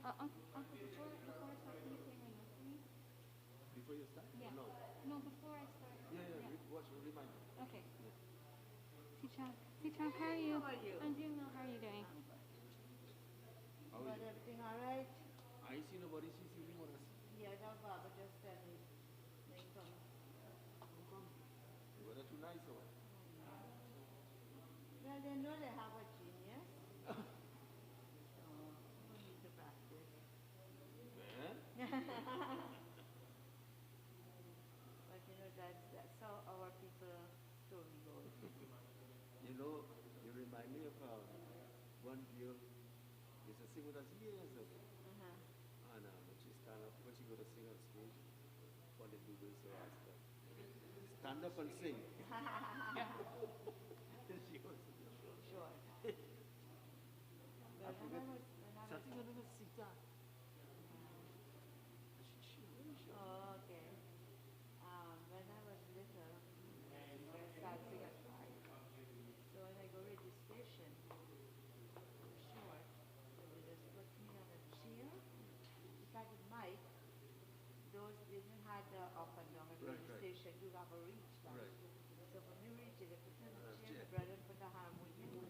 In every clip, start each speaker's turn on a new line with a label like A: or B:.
A: Uncle, before I start, can you say my notes for me?
B: Before you start?
A: Yeah.
B: No.
A: No, before I start.
B: Yeah, yeah. Watch, remind me.
A: Okay.
B: Yeah.
A: Teacher, how are you?
C: How are you?
A: I'm doing well. How are you doing?
C: I'm fine.
B: How are
C: Got
B: you?
C: everything all right?
B: I see nobody. She's sitting on us.
C: Yeah, that Baba just tell me they come.
B: How come? The weather too nice or what?
C: Well, they know they have a genius, so we need to practice.
B: Man.
C: But you know, that's how our people story goes.
B: You know, you remind me of one girl used to sing with us years ago.
C: Uh-huh.
B: And when she stand up, when she go to sing on stage, what they do is they ask her, stand up and sing. She was
C: Sure.
B: I
C: But
B: forget
C: when I was,
B: something under the sitar. She really sure.
C: oh, okay. When I was little, I started singing at 5. So when I go registration, I'm short, so they just put me on a chair. If I could mic, those didn't have the up and down at
B: Right,
C: registration, you have a reach back.
B: Right.
C: So for me reach it, they put me on a chair,
B: Chair.
C: the brother put a harmonium.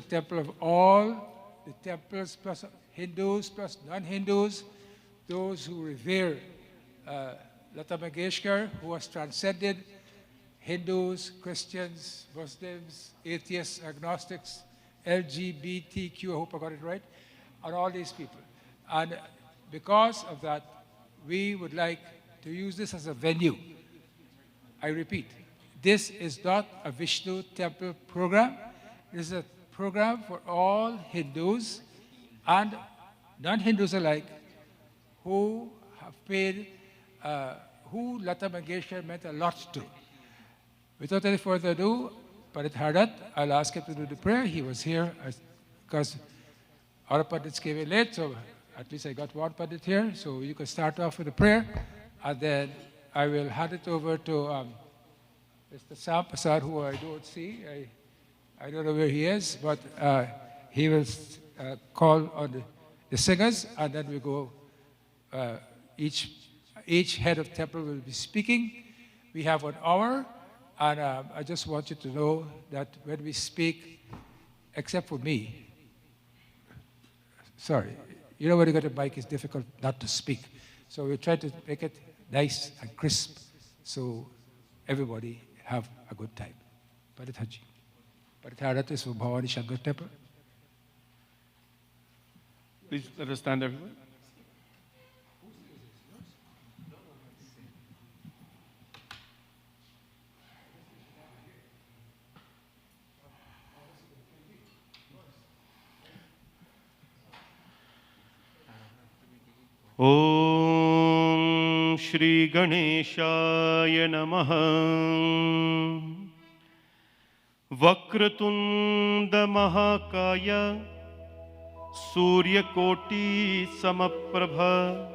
D: temple of all the temples, plus Hindus, plus non-Hindus, those who revere Lata Mangeshkar, who has transcended Hindus, Christians, Muslims, atheists, agnostics, LGBTQ, I hope I got it right, and all these people. And because of that, we would like to use this as a venue. I repeat, this is not a Vishnu temple program. This is a program for all Hindus and non-Hindus alike who have paid, who Lata Mangeshkar meant a lot to. Without any further ado, Pandit Hardat, I'll ask him to do the prayer. He was here because our Pandits came in late, so at least I got one Pandit here. So you can start off with a prayer, and then I will hand it over to Mr. Sam Prasad, who I don't see. I don't know where he is, but he will call on the singers, and then we go, each head of temple will be speaking. We have 1 hour, and I just want you to know that when we speak, except for me, sorry, you know when you got a mic, it's difficult not to speak. So we try to make it nice and crisp so everybody have a good time. Pandit Haji. Pandit Hardat is from Bhavani Shankar Temple.
E: Please let us stand, everyone. Om Shri Ganeshaya Namaha. Vakratunda Mahakaya Surya Koti Samaprabha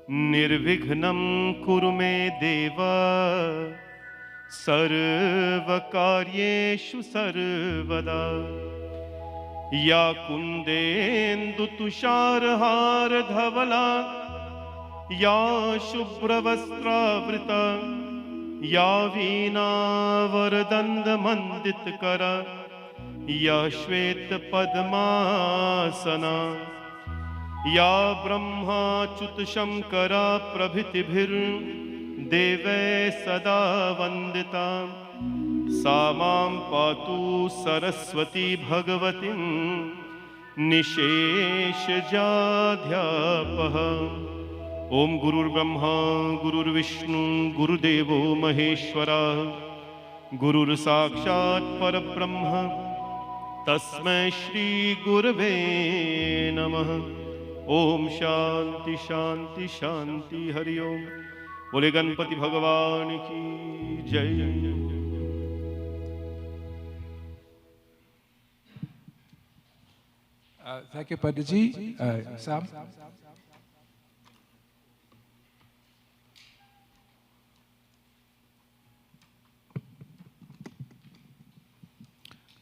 E: Nirvighnam Kurume Deva Sarvakaryeshu Sarvada Ya Kundendu Tusharhar Dhavala Ya Shubhravastra Ya Veena Varadanda Manditkara Ya Shweta Padmasana Ya Brahma Chut Shankara Prabhitibhir Deve Sada Vandita Samam Patu Saraswati Bhagavatim Nishesha Jadhyapaha Om Gurur Brahma Gurur Vishnu Guru Devo Maheshwara Gurur Sakshat Parabrahma Tasmai Shri Gurave Namah Om Shanti Shanti Shanti Hari Om Bole Ganpati Bhagavan Ki Jai.
D: Thank you, Panditji. Sam?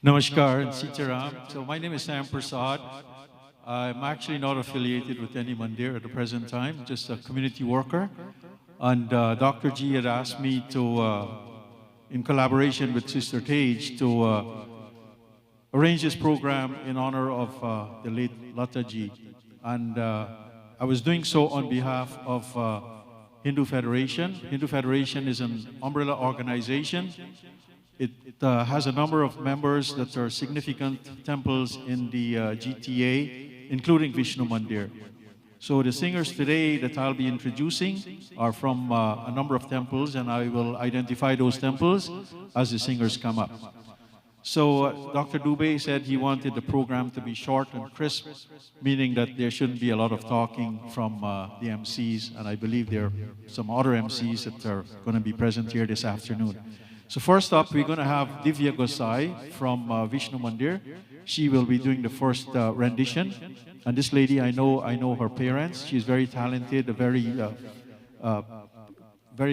F: Namaskar and Sitaram. So my name is Sam Prasad. I'm actually not affiliated with any mandir at the present time, just a community worker. And Dr. G had asked me to, in collaboration with Sister Tej, to arrange this program in honor of the late Lata Ji. And I was doing so on behalf of Hindu Federation. Hindu Federation is an umbrella organization. It has a number of members that are significant temples in the GTA, including Vishnu Mandir. So the singers today that I'll be introducing are from a number of temples, and I will identify those temples as the singers come up. So Dr. Dubey said he wanted the program to be short and crisp, meaning that there shouldn't be a lot of talking from the MCs, and I believe there are some other MCs that are going to be present here this afternoon. So first up, we're going to have Divya Gosai from Vishnu Mandir. She will be doing the first rendition. And this lady, I know her parents. She's very talented, very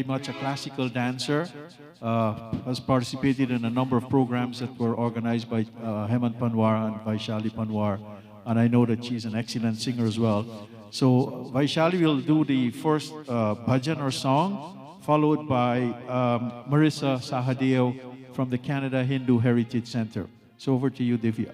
F: much a classical dancer. Has participated in a number of programs that were organized by Hemant Panwar and Vaishali Panwar. And I know that she's an excellent singer as well. So Vaishali will do the first bhajan or song, followed by Marissa Sahadeo from the Canada Hindu Heritage Center. So over to you, Divya.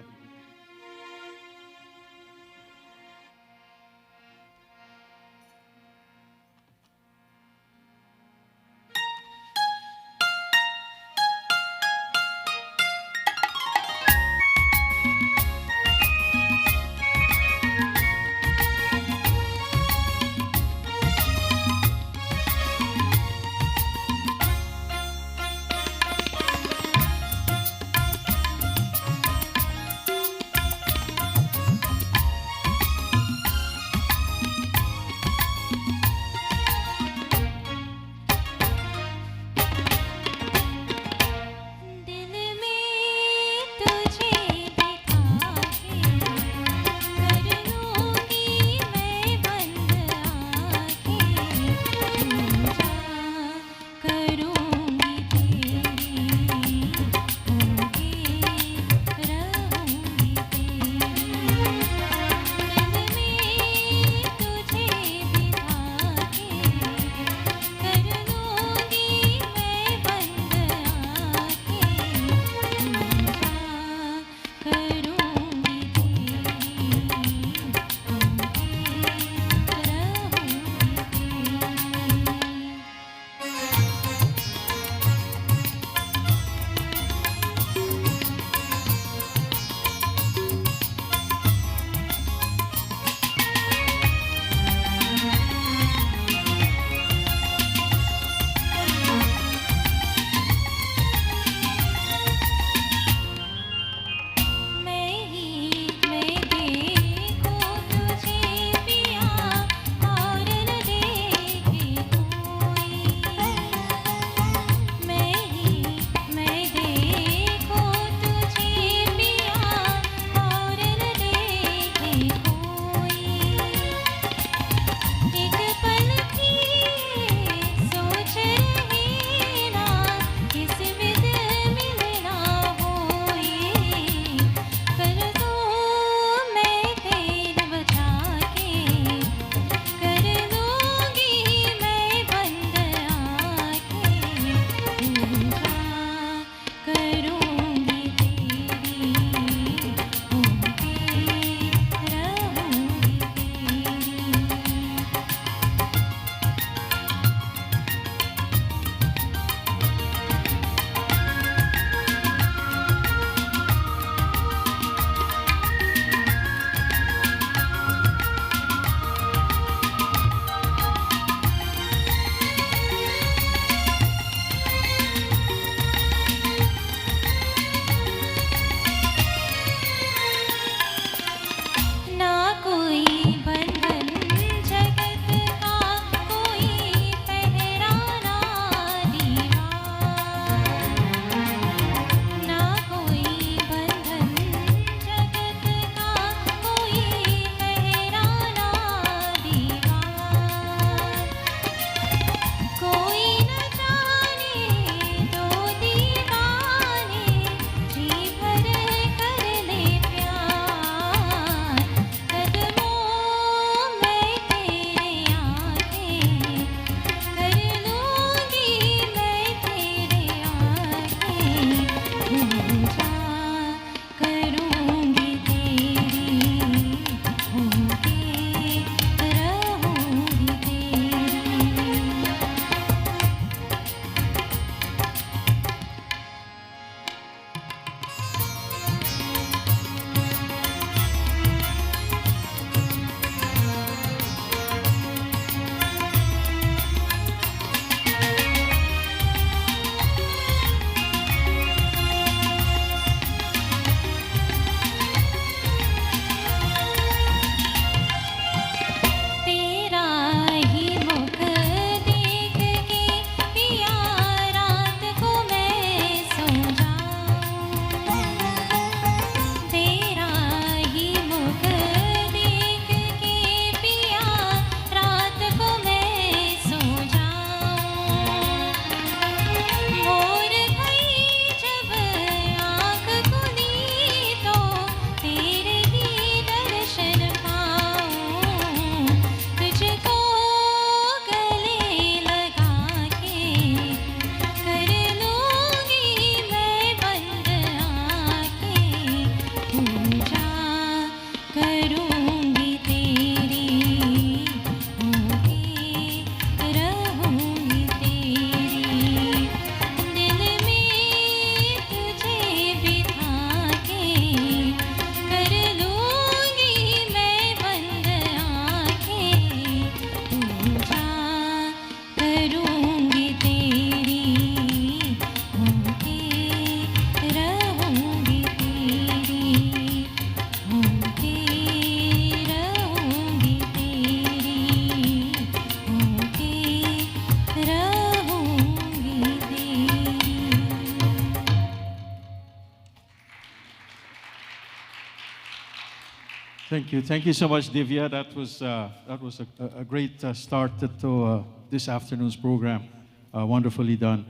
F: Thank you so much, Divya. That was a great start to this afternoon's program. Wonderfully done.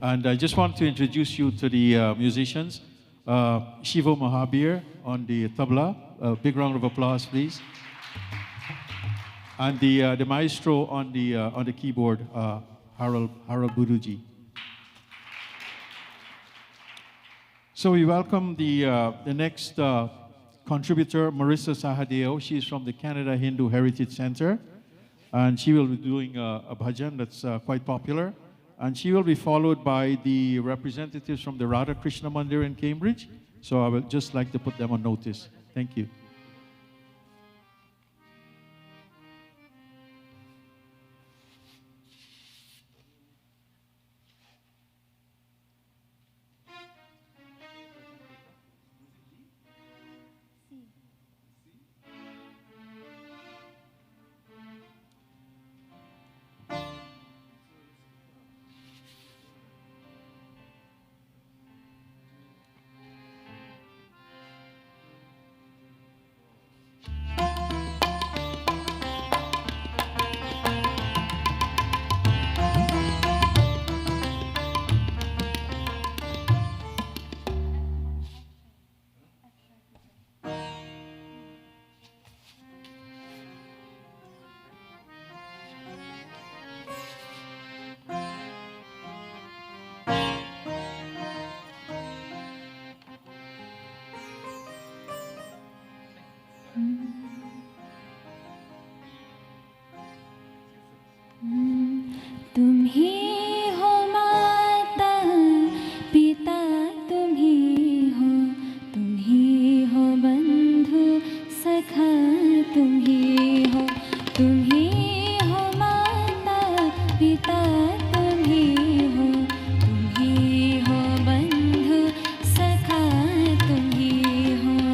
F: And I just want to introduce you to the musicians. Shivo Mahabir on the tabla. Big round of applause, please. And the maestro on the keyboard, Harold Buduji. So we welcome the next contributor, Marissa Sahadeo. She's from the Canada Hindu Heritage Center, and she will be doing a bhajan that's quite popular. And she will be followed by the representatives from the Radha Krishna Mandir in Cambridge. So I would just like to put them on notice. Thank you.
A: तुम ही हो माता पिता तुम ही हो बंधु सखा तुम ही हो माता पिता तुम ही हो बंधु सखा तुम ही हो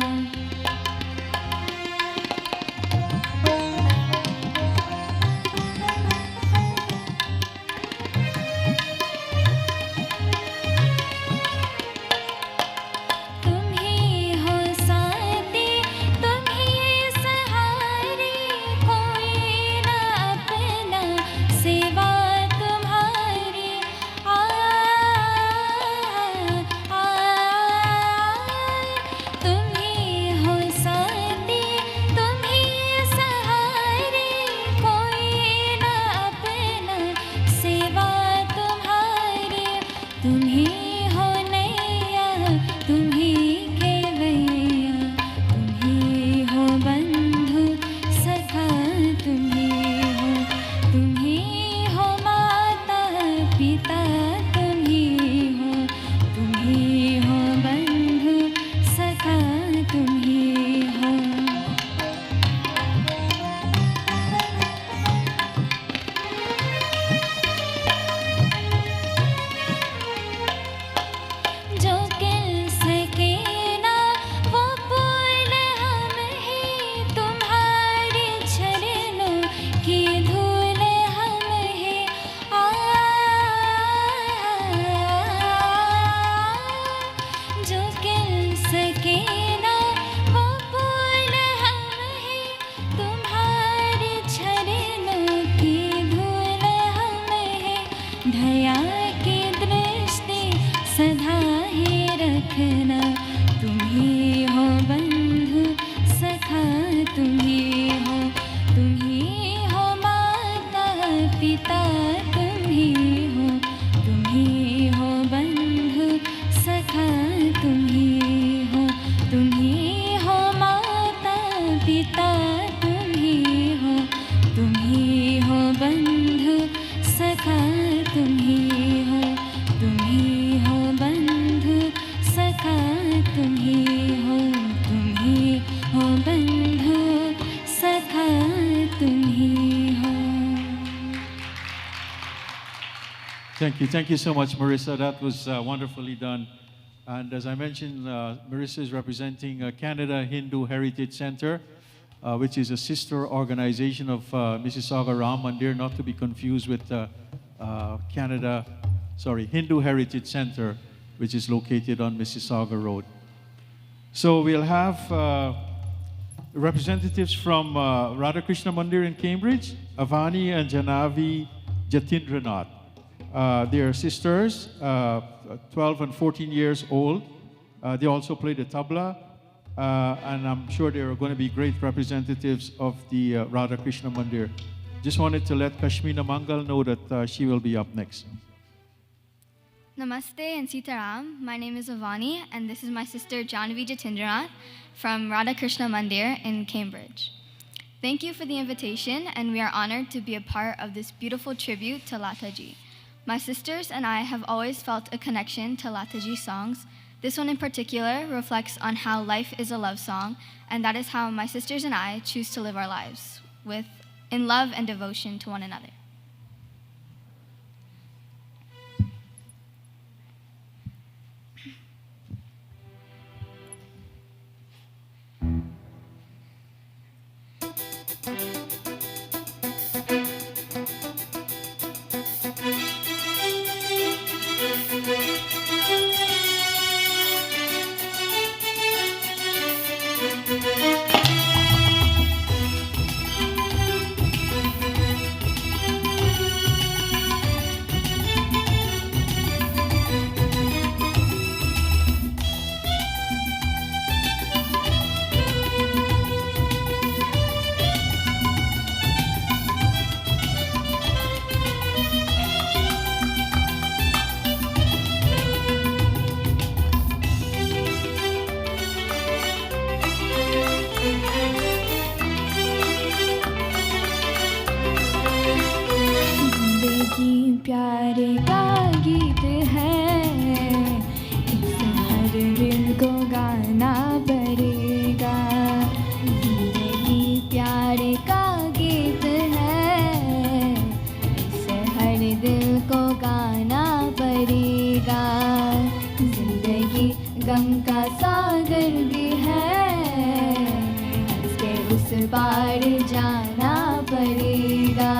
F: Thank you so much, Marissa. That was wonderfully done. And as I mentioned, Marissa is representing Canada Hindu Heritage Center, which is a sister organization of Mississauga Ram Mandir, not to be confused with Hindu Heritage Center, which is located on Mississauga Road. So we'll have representatives from Radhakrishna Mandir in Cambridge, Avani and Janavi Jatindranath. They are sisters, 12 and 14 years old. They also play the tabla, and I'm sure they are going to be great representatives of the Radhakrishna Mandir. Just wanted to let Kashmina Mangal know that she will be up next.
G: Namaste and Sitaram. My name is Avani, and this is my sister Janavi Jatindranath from Radhakrishna Mandir in Cambridge. Thank you for the invitation, and we are honored to be a part of this beautiful tribute to LATA ji. My sisters and I have always felt a connection to LATA ji songs. This one in particular reflects on how life is a love song, and that is how my sisters and I choose to live our lives, in love and devotion to one another.
A: प्यारे का गीत है, इसे हर दिल को गाना पड़ेगा। जिंदगी प्यारे का गीत है, इसे हर दिल को गाना पड़ेगा। जिंदगी गम का सागर भी है, हंस के उस पार जाना पड़ेगा।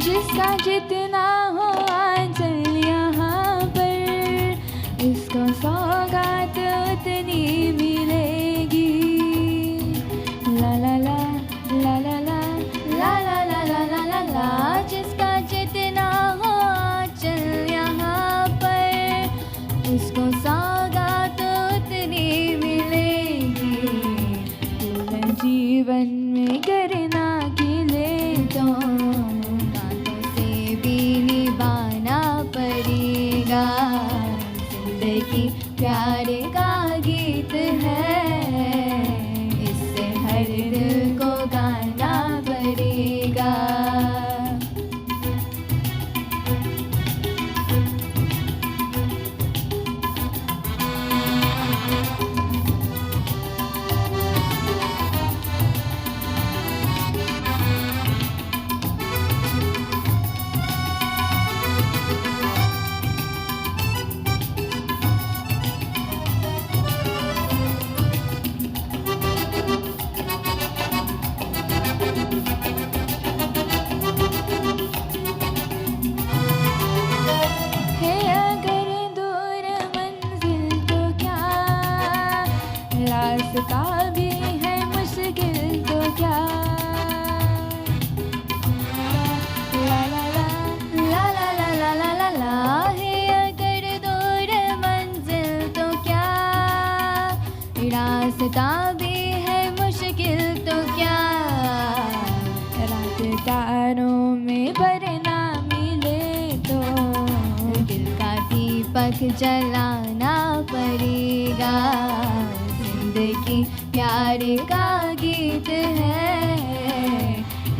A: जिसका जितना हो आंचल यहाँ पर, इसको सौगात उतनी मिलेगी। ला ला ला ला ला ला ला ला ला ला ला ला ला। जिसका जितना हो आंचल यहाँ पर, उसको सौगात उतनी मिलेगी। पूर्ण जीवन में करना खिले तो निभाना पड़ेगा। जिंदगी प्यारे का गीत है, इससे हर दिल को गाना पड़ेगा। रास्ता भी है मुश्किल तो क्या। ला ला ला ला ला ला ला ला ला ला। है अगर दूर मंजिल तो क्या, रास्ता भी है मुश्किल तो क्या। रात तारों में भरना मिले तो, दिल का दीपक जलाना पड़ेगा। जिंदगी प्यारे का गीत है,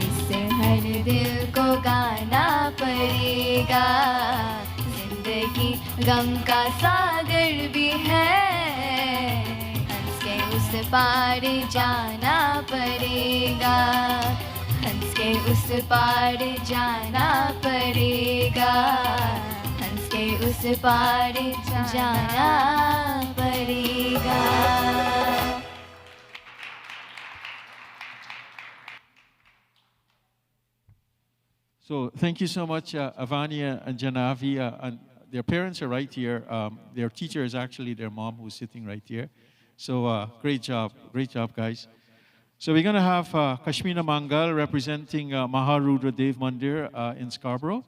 A: इससे हर दिल को गाना पड़ेगा। जिंदगी गम का सागर भी है, उस पार जाना पड़ेगा, हंस के उस पार जाना पड़ेगा, हंस के उस पार जाना पड़ेगा.
F: So thank you so much, Avania and Janavi. And their parents are right here. Their teacher is actually their mom, who's sitting right here. So great job, guys. So we're going to have Kashmina Mangal representing Maharudra Dev Mandir in Scarborough.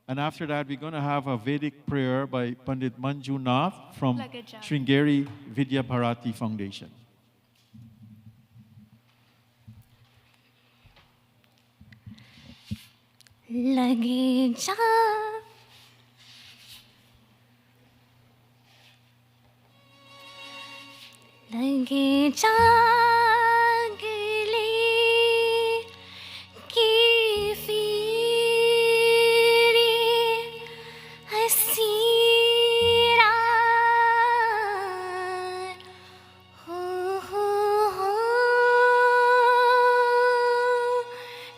F: And after that, we're going to have a Vedic prayer by Pandit Manju Nath from Sringeri Vidya Bharati Foundation.
A: लगे जा लगे जागले की free हसी रात हो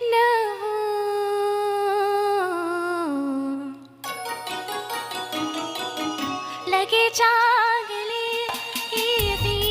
A: न हो लगे जागले की free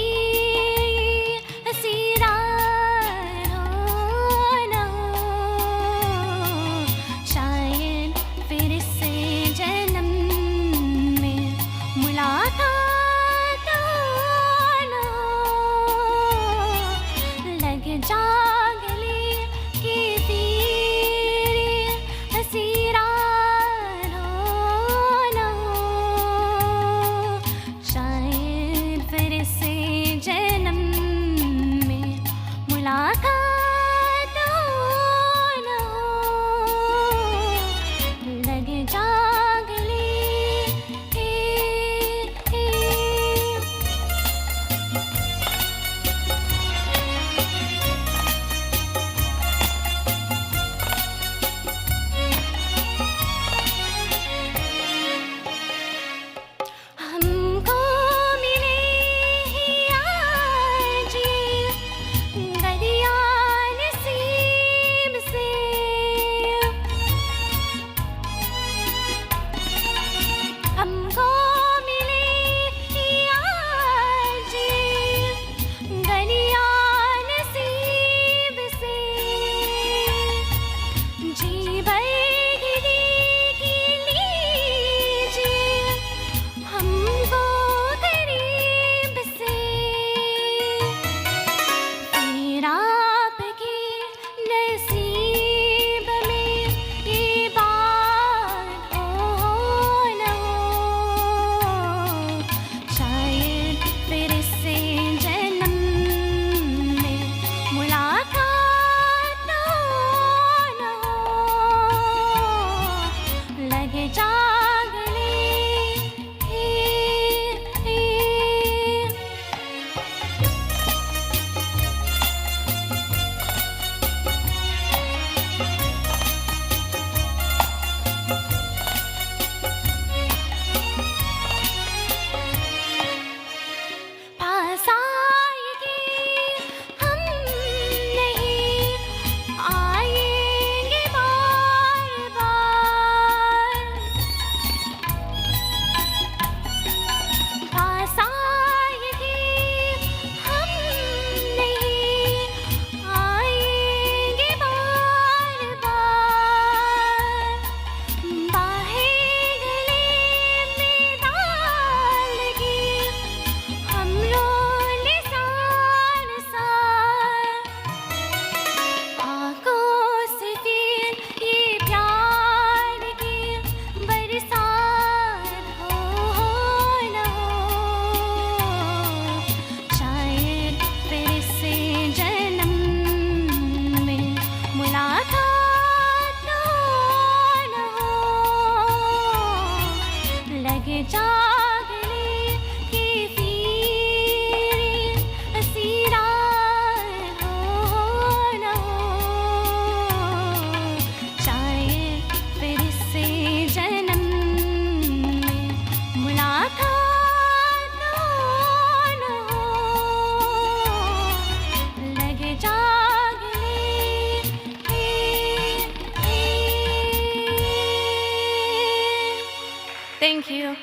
A: Thank you.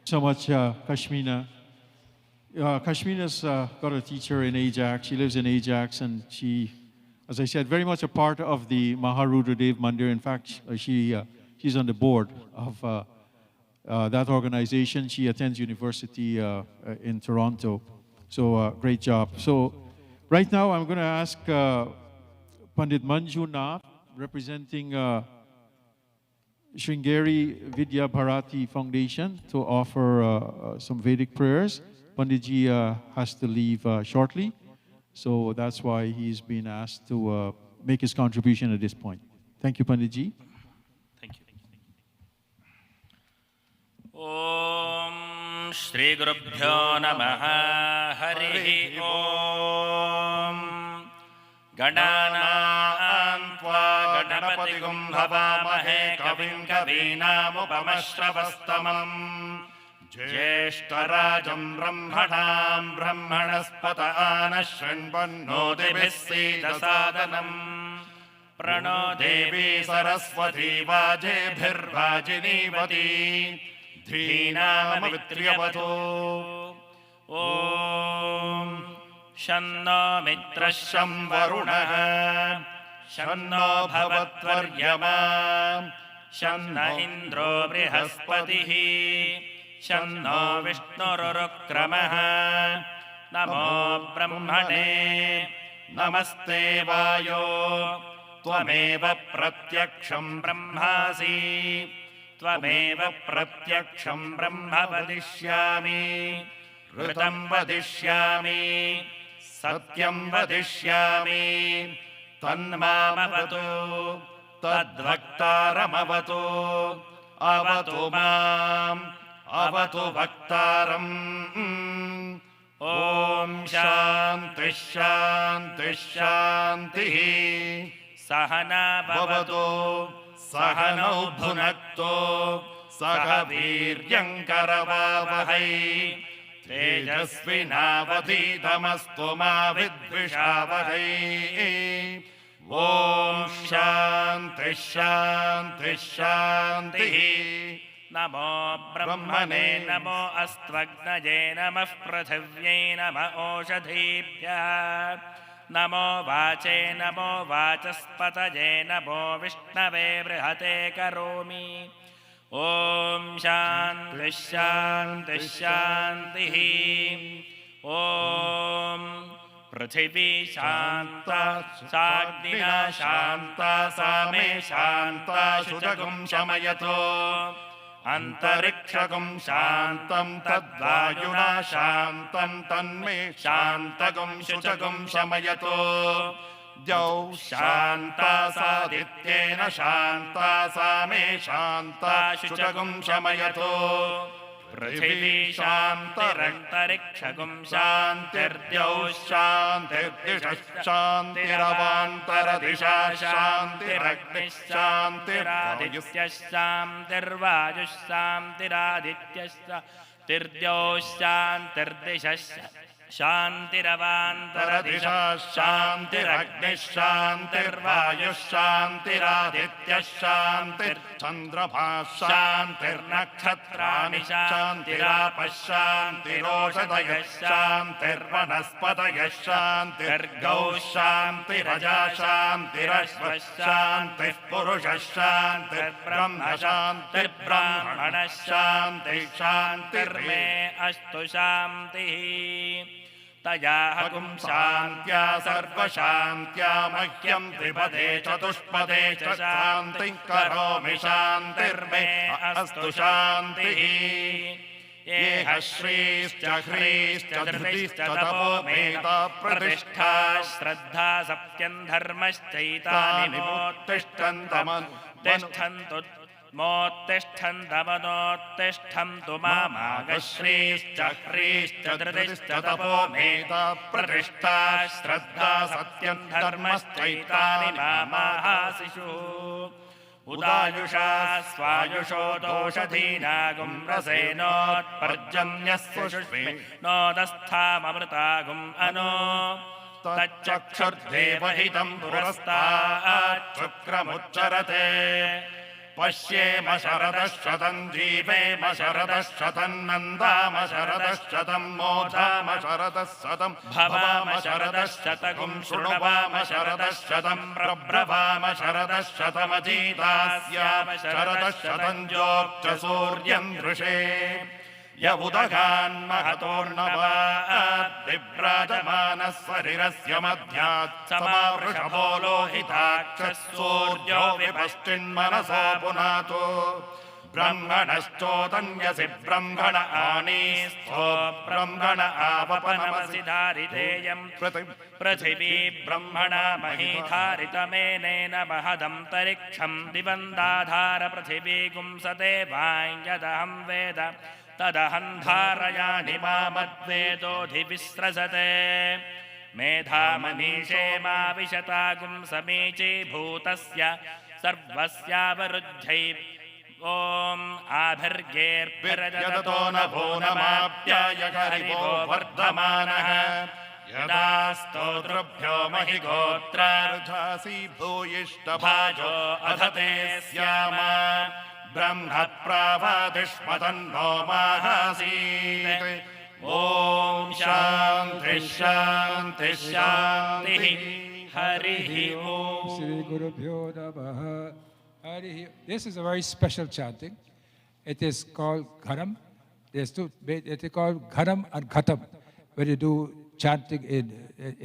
F: So much, Kashmina. Kashmina's got a teacher in Ajax. She lives in Ajax, and she, as I said, very much a part of the Maharudradev Mandir. In fact, she's on the board of that organization. She attends university in Toronto. So great job. So right now, I'm going to ask Pandit Manju Nath, representing Sringeri Vidya Bharati Foundation, to offer some Vedic prayers. Panditji has to leave shortly, so that's why he's been asked to make his contribution at this point. Thank you, Panditji.
H: Thank you. Om Shri Gurubhyo Namaha Harihi Om Ganana Antva Ganapatigum Bhavamahe Kavim Kavinamupamashravastamam Jeshtarajam Brahmanam Brahmanaspata Anashranvannodibhis Sidasadanam Prano Devi Saraswati Vajebhirvajinivati Dhinamavitriyavato Om Shanno Mitrasham Varunaha Shanno Bhavatvaryama Shanna Indro Brihaspatihi Shanno Vishnururukramaha Namo Brahmane Namaste Vayo Tvameva Pratyaksham Brahmasi Tvameva Pratyaksham Brahma Vadishyami Ritam Vadishyami Satyam Vadishyami Tanmamavatu Tadvaktaramavatu Avatu Mam Avatu Vaktaram Om Shanti Shanti Shanti Sahana Bhavatu Sahanau Bhunakto Sahaviryam Karavavahai Tejasvinavadhitamastu ma vidvishavahai Om Shanti Shanti Shanti Namo Brahmane Namo Astvagnaye Namah Prathavyay Namah Oshadhibhyah Namo Vache Namo Vachaspataye Namo Vishnave Brihate Karomi Om Shanti Shanti Shanti Om Prithvi Shanta Sagnina Shanta Same Shanta Shutagum Shamayato Antarikshagum Shantam Tadvayuna Shantam Tanme Shantagum Shutagum Shamayato Jau Shanta Sadityena Shanta Same Shanta Shutagum Shamayato Prithvi Shantirantarikshakum Shantirdyaus Shantirdishas Shantiravantardisha Shantiragnis Shantiradityas Shantirvajus Shantiradityas Tirdyos Shantirdishas Shantiravantardisha Shantiragnis Shantirvajus Shantiradityas Shantir Chandrabha Shantirnakshatrani Shantirapas Shantiroshadayas Shantirvanaspatayas Shantirgaus Shantiraja Shantirashvas Shantir Purushas Shantir Brahma Shantir Brahmanas Shantir Shantirme Astu Shantihi Tayahagum Shantya Sarva Shantya Mahyam Tripade Chatushpade Shanti Karomi Shantirme Astu Shantihi Yeha Shrischa Hrischa Dhritischa Tapo Meta Pratishtha Shraddha Sapyam Dharmaschaitani Mottishtantaman Tishtantu Mottishtantamanottishtantu Mamagashrischa Hrischa Dhritischa Tapo Meta Pratishtha Shraddha Satyam Dharmaschaitani Mamahasishu Udayusha Swayusho Doshadhinagum Rasenot Parjamyasya Shushme Nodasthamamritagum Ano तच्चक्षुर्देवहितं पुरस्तात् शुक्रमुच्चरते पश्येम शरदः शतं जीवेम शरदः शतं नन्दाम शरदः शतं मोधाम शरदः शतं भवाम शरदः शतकं शृण्वाम शरदः शतं प्रब्रवाम शरदः शतमजीतास्याम शरदः शतं जोक्ष सूर्यं दृशे य उदगान्महतोर्णवात् बिभ्राजमानः शरीरस्य मध्यात् समावृषभो लोहिताक्षः सूर्यो विपश्चिन्मनसो पुनातो ब्रह्मणश्चोदन्यसि ब्रह्मण आनीस्थो ब्रह्मण आवपनमसि धारितेयं पृथिवी ब्रह्मणा मही धारितमेनेन महदन्तरिक्षं दिवं दाधार पृथिवी गुंसते वाञ्यदहं वेद तदहं धारयामि मामद्वेदोऽधिविस्रजते मेधामनीषे मा विशतागुं समीचीभूतस्य सर्वस्यावरुद्ध्यै ॐ आभिर्गेर्भिरजतो नभो नमाप्याय हरिवो वर्धमानः यदा स्तोतृभ्यो महि गोत्रार्धासि भूयिष्ठभाजो अधते स्यामा ब्रह्म प्रावादिष्मतन्नो माहासीत् ॐ शान्ति शान्ति शान्तिः हरिः ॐ
D: Shri Guru Bhyo Namaha. This is a very special chanting. It is called Ghanam. There's two. It is called Ghanam and Khatam. When you do chanting in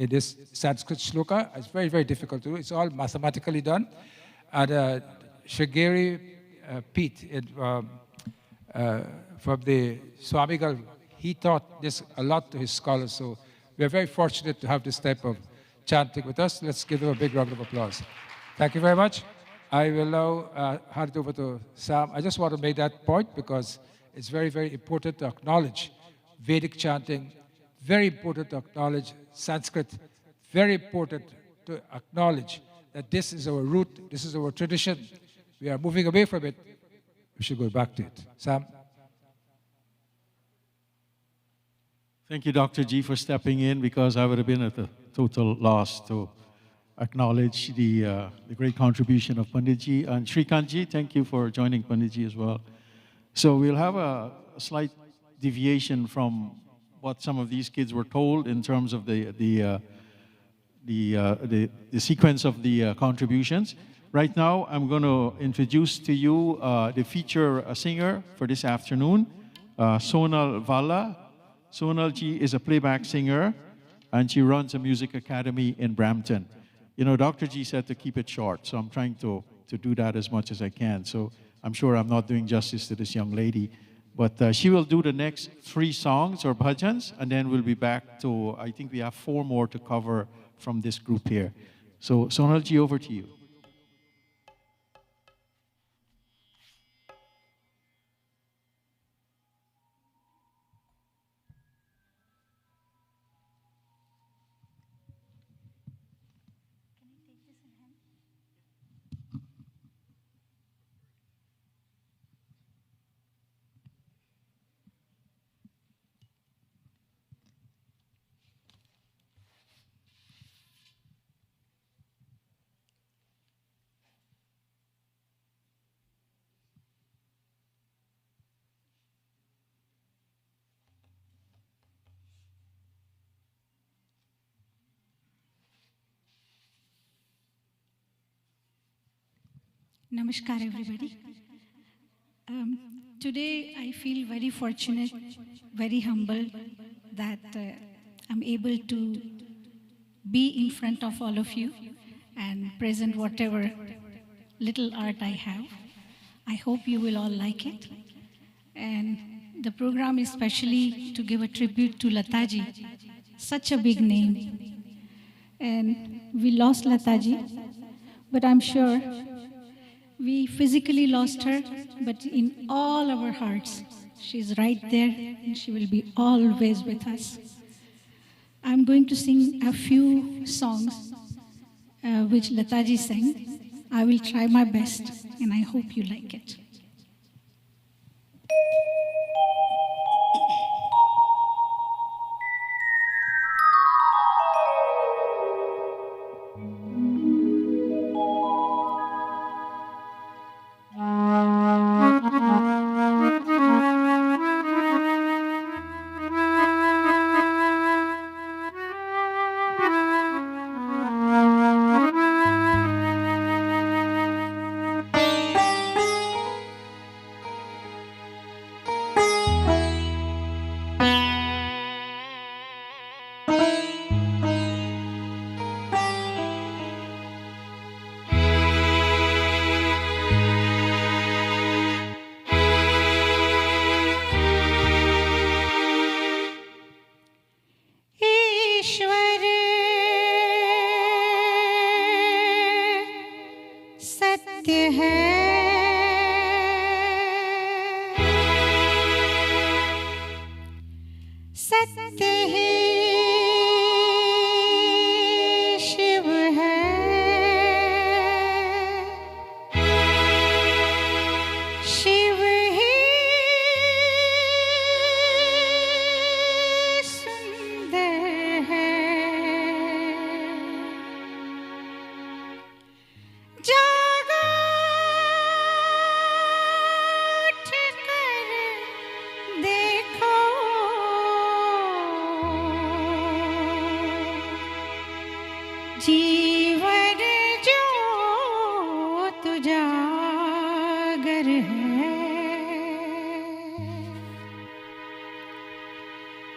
D: this Sanskrit shloka, it's very, very difficult to do. It's all mathematically done. And Shagiri Pete from the Swamigal, he taught this a lot to his scholars. So we're very fortunate to have this type of chanting with us. Let's give them a big round of applause. Thank you very much. I will now hand it over to Sam. I just want to make that point because it's very, very important to acknowledge Vedic chanting, very important to acknowledge Sanskrit, very important to acknowledge that this is our root, this is our tradition. We are moving away from it. We should go back to it. Sam?
F: Thank you, Dr. G, for stepping in because I would have been at a total loss to acknowledge the great contribution of Panditji. And Shrikantji, thank you for joining Panditji as well. So we'll have a slight deviation from what some of these kids were told in terms of the sequence of the contributions. Right now, I'm going to introduce to you the feature singer for this afternoon, Sonal Valla. Sonal ji is a playback singer, and she runs a music academy in Brampton. You know, Dr. G said to keep it short, so I'm trying to do that as much as I can. So I'm sure I'm not doing justice to this young lady. But she will do the next 3 songs or bhajans, and then we'll be back to, I think we have 4 more to cover from this group here. So Sonal ji, over to you.
I: Namaskar, everybody. Today, I feel very fortunate, very humble that I'm able to be in front of all of you and present whatever little art I have. I hope you will all like it. And the program is specially to give a tribute to Lataji, such a big name. And we lost Lataji, but I'm sure we physically lost her, but in all our hearts, she's right there and she will be always with us. I'm going to sing a few songs which Lataji sang. I will try my best and I hope you like it. सत्य है, सत्य ही शिव है, शिव ही सुंदर है। जागो उठ कर देखो, जीवन ज्योत उजागर है।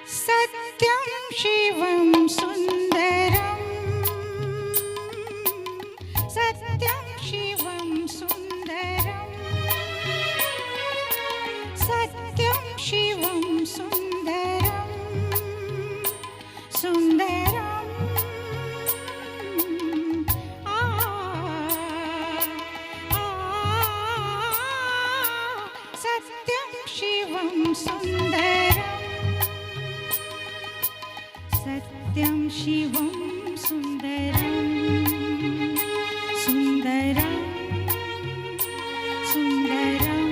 I: सत्यं शिवं सुंदरं, सत्यं शिवं सुंदरं, सत्यं शिवं सुंदरं, सुंदरं सत्यं शिवं सुंदरं, सत्यं शिवं सुंदरं, सुंदरं सुंदरं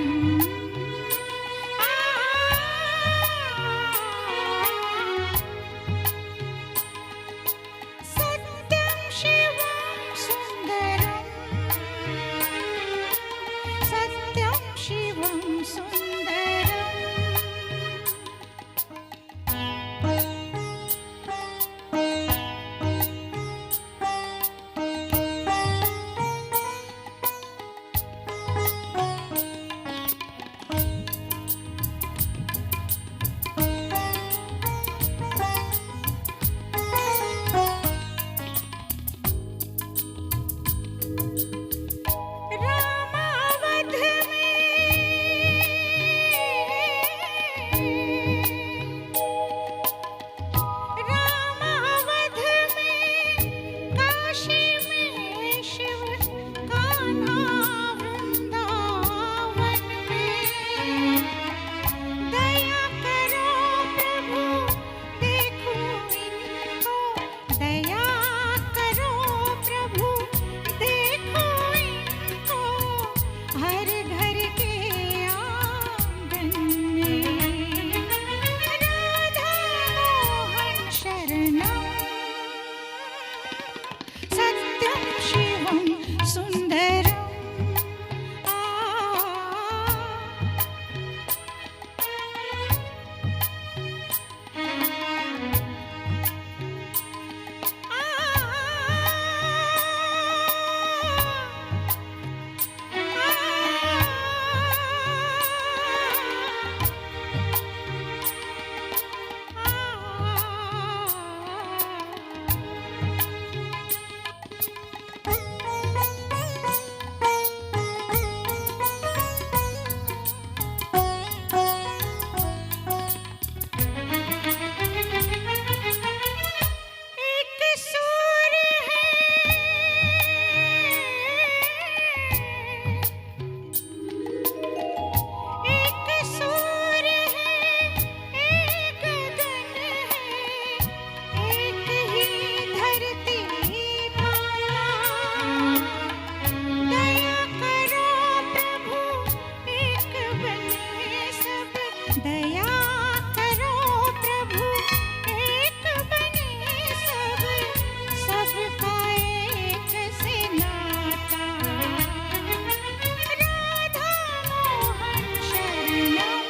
I: सत्यं शिवं सुंदरं, सत्यं शिवं सुंदरं। रामावध रामावध में, काशी में शिव, कान्हा वृंदावन में। दया करो प्रभु देखो इनको, दया करो प्रभु देखो इनको, हर घर के आंगन में। राधा मोहन शरणं, सत्यं शिवं सुंदरं। एक सूर्य है, एक सूर्य है, एक गगन है, एक ही धरती माला। दया करो प्रभु एक बने सब, दया करो प्रभु एक बने सब, सबका एक से नाता। राधा मोहन शरणं,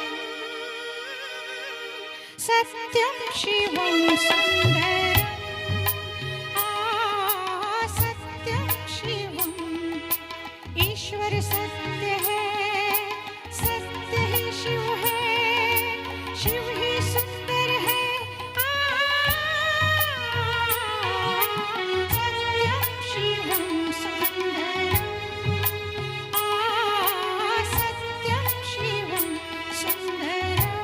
I: सत्यं शिवं सुंदरं। सत्यं शिवं, ईश्वर सत्य है, सत्य ही शिव है, शिव ही सुंदर है। सत्यं शिवं सुंदरं, सत्यं शिवं सुंदरं।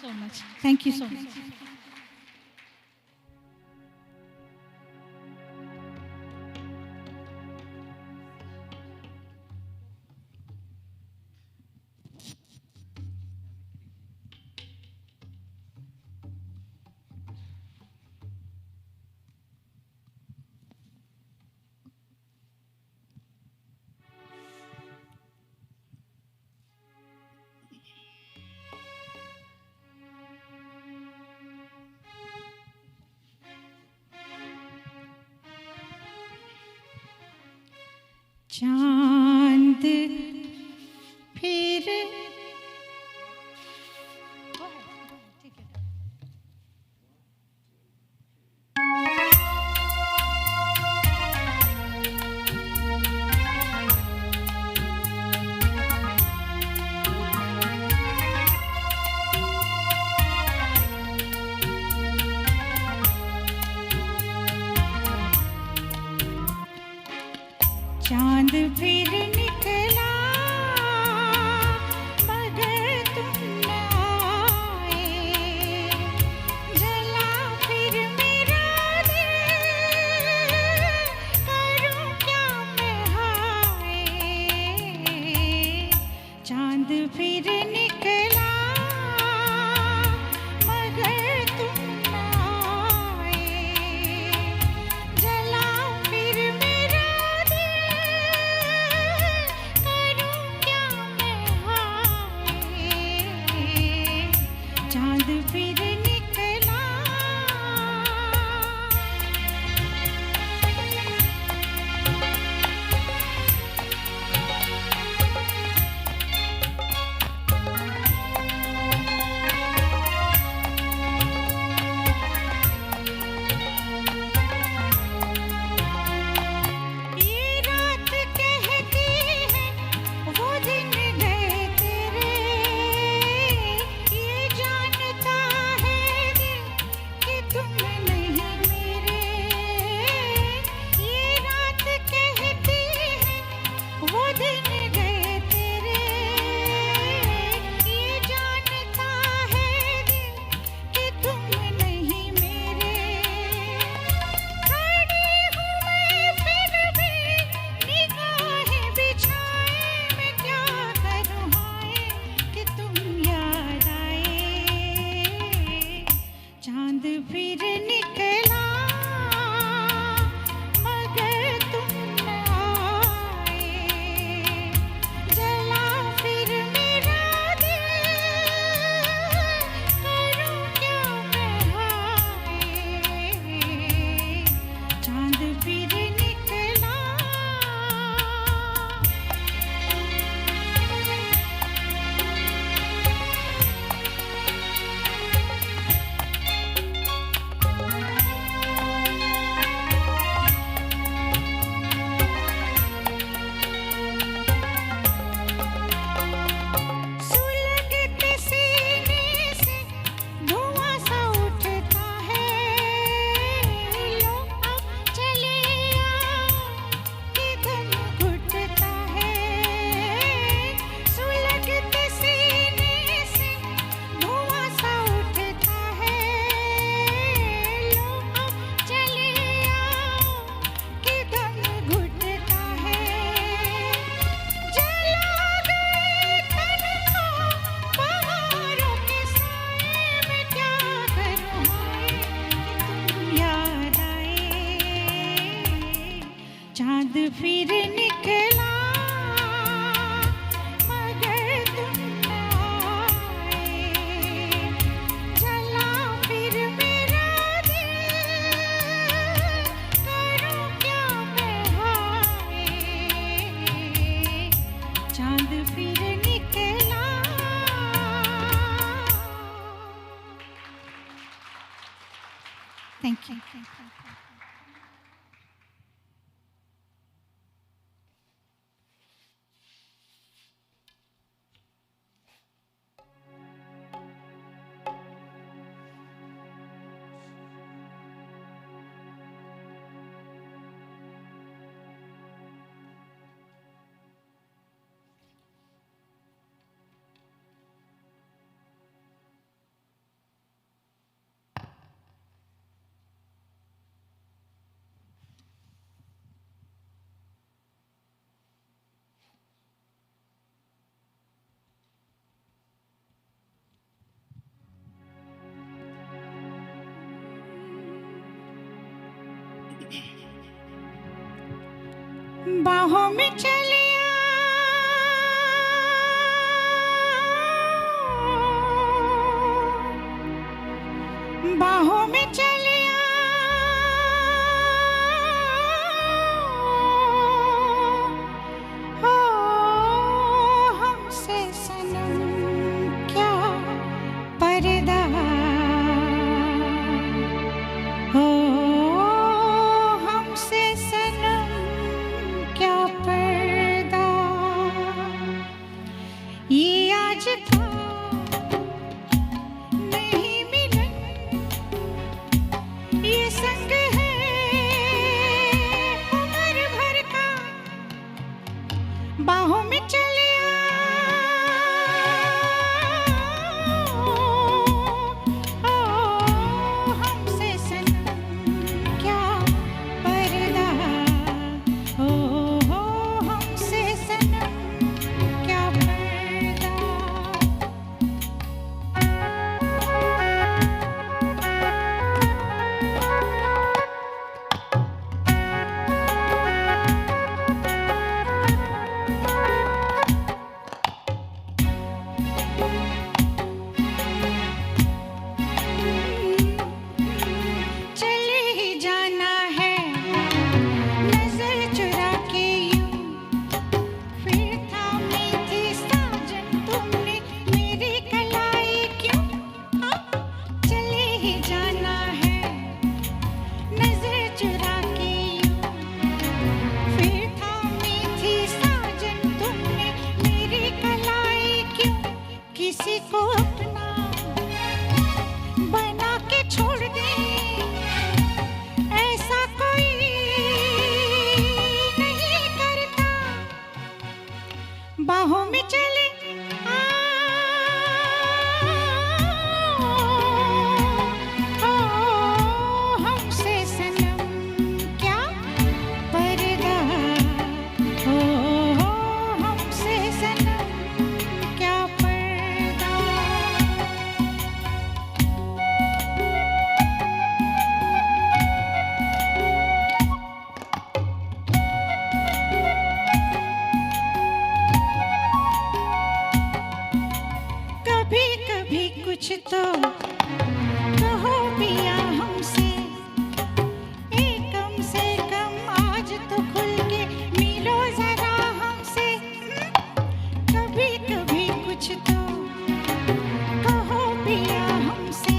I: so much. Thank you so much. चांद फिर चांद फिर निकला मगर तुम न आए, जला फिर मेरा दिल, करूं क्या मैं हाय। चांद फिर निकला मगर तुम न आए, जला फिर मेरा चांद फिर निकला। ये रात कहती है वो दिन गए तेरे, ये जानता है दिल कि तुम नहीं मेरे। ये रात कहती है वो दिन गए तेरे, ये जानता है दिल कि तुम नहीं मेरे। खड़ी हूँ मैं फिर भी निगाहें बिछाए, मैं क्या करूँ हाय कि तुम याद आए। चांद फिर निकला मगर तुम न आए, जला फिर मेरा दिल, करूं क्या मैं हाय। चांद फिर निकला। सुलगते सीने से धुआं सा उठता है, लो अब चले आओ कि दम घुटता है। सुलगते सीने से धुआं सा उठता है, लो अब चले आओ कि दम घुटता है। जला गए तन को पहाड़ों के साए, मैं क्या करूं हाय कि तुम याद आए। चांद फिर निकला मगर तुम न आए, जला फिर मेरा दिल, करूं क्या मैं हाय। चांद फिर निकला। Thank you. बाहों में चलिया बाहों में चलिया हो हमसे सनम क्या पर्दा हो हमसे सनम क्या पर्दा ये आज का नहीं मिलन ये संग है उम्र भर का बाहों में चलिया ओ हमसे सनम क्या पर्दा हो हमसे सनम क्या पर्दा चले ही जाना है नजर चुरा के यूं फिर थामी थी साजन तुमने मेरी कलाई क्यों हाँ? चले ही जाना है नजर चुरा के यूं फिर थामी थी साजन तुमने मेरी कलाई क्यों किसी को अपना बना के छोड़ दे ऐसा कोई नहीं करता बाहों में चले ओ हमसे सनम क्या पर्दा हो हमसे सनम क्या पर्दा कभी कभी कुछ तो कहो पिया हमसे कम से कम आज तो खुल के मिलो जरा हमसे कभी कभी कुछ तो कहो पिया हमसे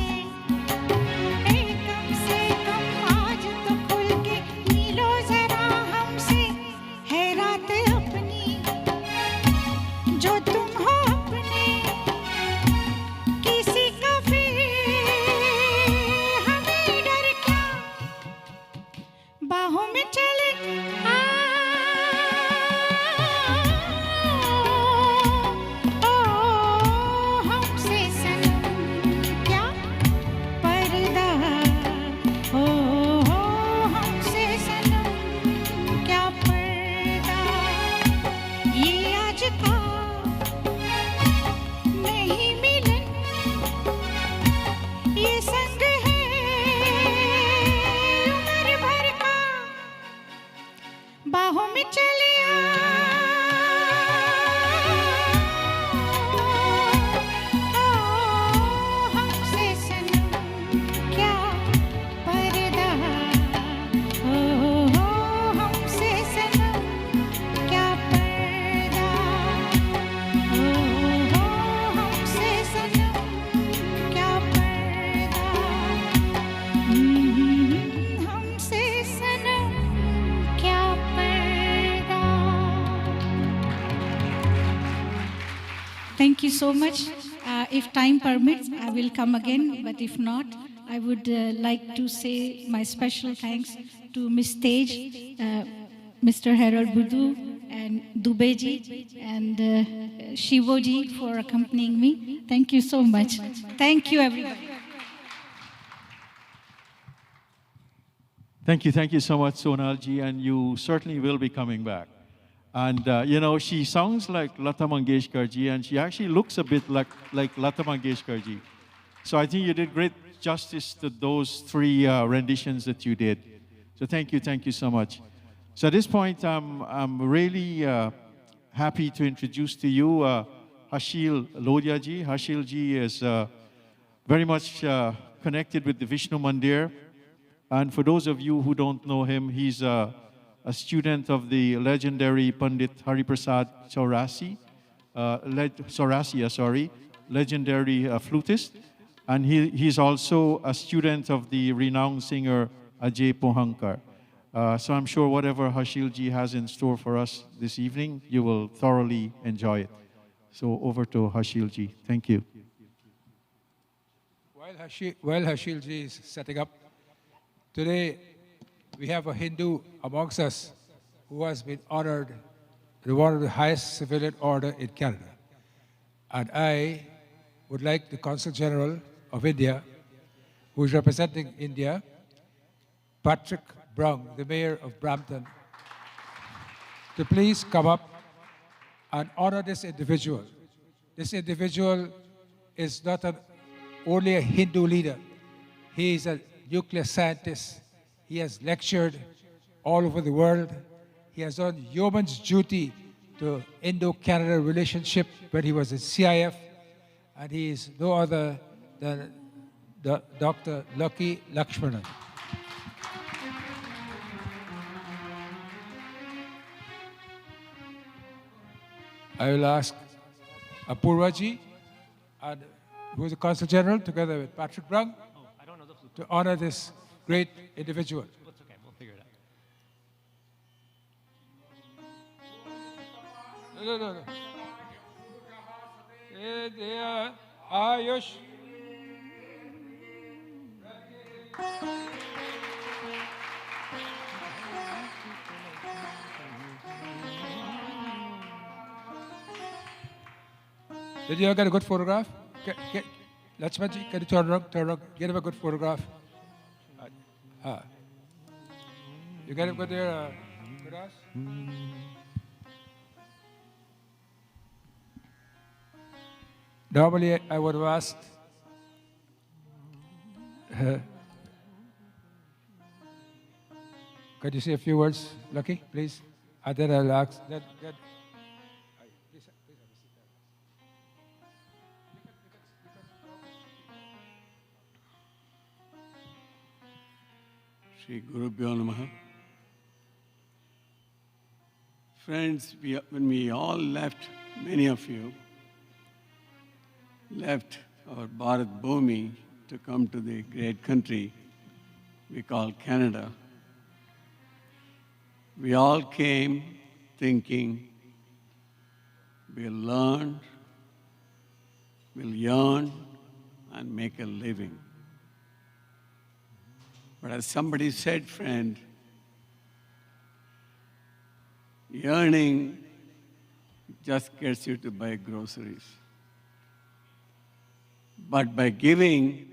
I: कम से कम आज तो खुल के मिलो जरा हमसे है रात अपनी जो तुम हो अपने किसी का फिर हमें डर क्या बाहों में चले ओ हमसे सनम क्या पर्दा हो हमसे सनम क्या पर्दा ये आज का नहीं मिलन ये संग है उम्र भर का बाहों में चलिया ओ हमसे सनम क्या पर्दा हो हमसे सनम क्या पर्दा हो हमसे सनम क्या पर्दा हमसे सनम क्या पर्दा Thank you so much. If time permits, I will come again. But if not, I would like to say my special thanks to Miss Tej, Mr. Harold Budu, and Dubeji, and Shivoji for accompanying me. Thank you so much. Thank you, everybody.
F: Thank you so much, Sonalji, and you certainly will be coming back. And, you know, she sounds like Lata Mangeshkar ji, and she actually looks a bit like Lata Mangeshkar ji. So I think you did great justice to those three renditions that you did. So thank you so much. So at this point, I'm really happy to introduce to you Hashil Lodiaji. Hashilji is very much connected with the Vishnu Mandir. And for those of you who don't know him, he's a student of the legendary Pandit Hariprasad Saurasia, legendary flutist. And he's also a student of the renowned singer Ajay Pohankar. So I'm sure whatever Hashilji has in store for us this evening, you will thoroughly enjoy it. So over to Hashilji. Thank you.
D: While Hashilji is setting up, today we have a Hindu amongst us who has been honored with one of the highest civilian order in Canada. And I would like the Consul General of India, who is representing India, Patrick Brung, the Mayor of Brampton, to please come up and honor this individual. This individual is not only a Hindu leader, he is a nuclear scientist. He has lectured all over the world. He has done yeoman's duty to Indo-Canada relationship when he was in CIF, and he is no other than Dr. Lucky Lakshmanan. I will ask Apurvaji, and who is the Consul General, together with Patrick Brung, to honor this great individual.
J: That's okay, we'll figure it out.
D: No. Ayush. Did you get a good photograph? Lakshmanji, can you turn around, get him a good photograph. You get him good there, Kudas? Normally, I would have asked could you say a few words, Lucky, please? And then I'll ask.
B: Shri Guru Bhyo Namaha. Friends, when we all left, many of you left our Bharat Bhumi to come to the great country we call Canada, we all came thinking we'll learn, we'll yearn, and make a living. But as somebody said, friend, yearning just gets you to buy groceries. But by giving,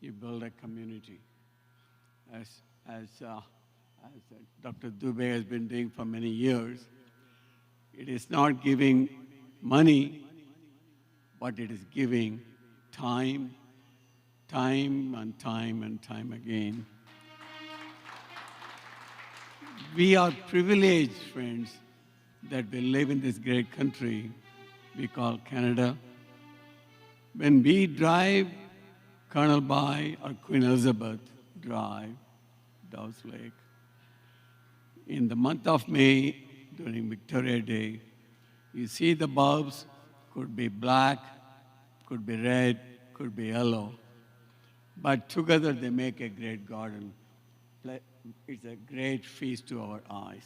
B: you build a community. As Dr. Dubey has been doing for many years, it is not giving money, but it is giving time and time again. We are privileged, friends, that we live in this great country we call Canada. When we drive Colonel Bai or Queen Elizabeth Drive, Dow's Lake, in the month of May, during Victoria Day, you see the bulbs, could be black, could be red, could be yellow, but together they make a great garden. It's a great feast to our eyes.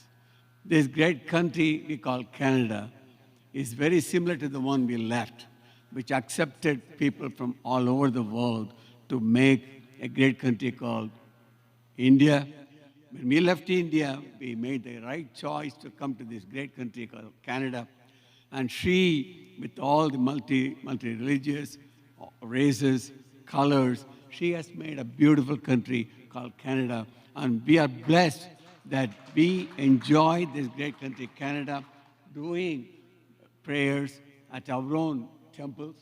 B: This great country we call Canada is very similar to the one we left, which accepted people from all over the world to make a great country called India. When we left India, we made the right choice to come to this great country called Canada. And she, with all the multi-religious races, colors, she has made a beautiful country called Canada. And we are blessed that we enjoy this great country, Canada, doing prayers at our own temples.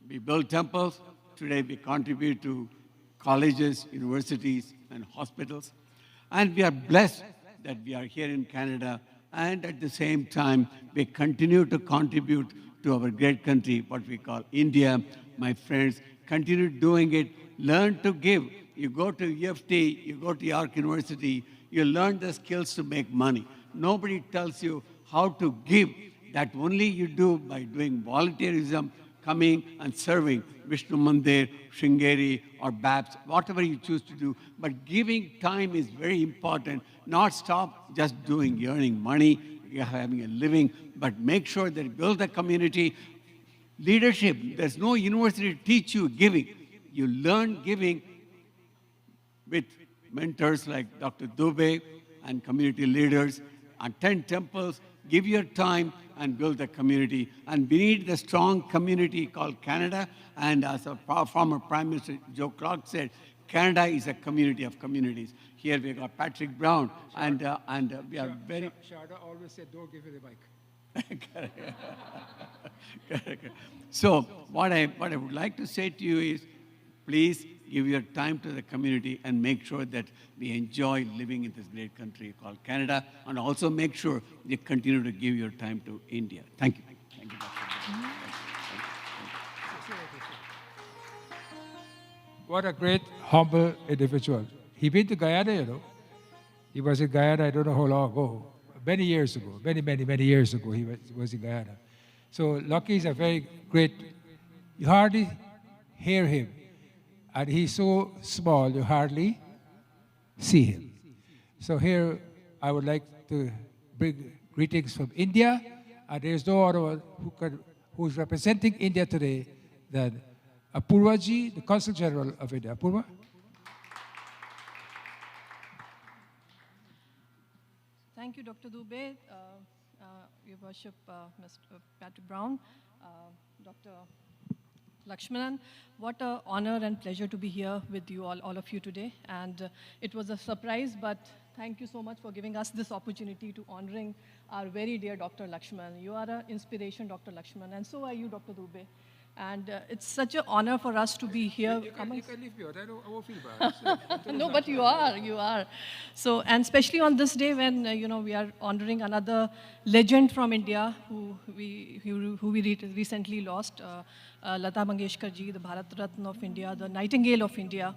B: We build temples. Today we contribute to colleges, universities, and hospitals. And we are blessed that we are here in Canada, and at the same time, we continue to contribute to our great country, what we call India. My friends, continue doing it. Learn to give. You go to UFT, you go to York University, you learn the skills to make money. Nobody tells you how to give. That only you do by doing volunteerism, coming and serving Vishnu Mandir, Sringeri, or BAPS, whatever you choose to do. But giving time is very important. Not stop just doing, earning money, you're having a living, but make sure that you build a community. Leadership, there's no university to teach you giving. You learn giving with mentors like Dr. Dubey and community leaders. Attend temples, give your time, and build a community. And we need the strong community called Canada. And as a former Prime Minister Joe Clark said, Canada is a community of communities. Here we got Patrick Brown, and we are very...
D: Sharda always said, don't give me the mic.
B: Correct. So what I would like to say to you is, please give your time to the community and make sure that we enjoy living in this great country called Canada, and also make sure you continue to give your time to India. Thank you. Thank you, Dr.
D: What a great, humble individual. He been to Guyana, you know. He was in Guyana, I don't know how long ago. Many years ago, many years ago, he was in Guyana. So Lucky is a very great, you hardly hear him. And he's so small, you hardly see him. So here, I would like to bring greetings from India. And there's no other one who's representing India today than Apurva Ji, the Consul General of India. Apurva?
J: Thank you, Dr. Dubey, Your Worship, Mr. Patrick Brown, Dr. Lakshmanan. What an honor and pleasure to be here with you all of you today. And it was a surprise, but thank you so much for giving us this opportunity to honoring our very dear Dr. Lakshman. You are an inspiration, Dr. Lakshman, and so are you, Dr. Dubey. And it's such an honor for us to be here.
D: You can leave me out. I won't feel bad.
J: No, but you are. So, and especially on this day when, we are honoring another legend from India who we recently lost, LATA Mangeshkar Ji, the Bharat Ratna of India, the Nightingale of India.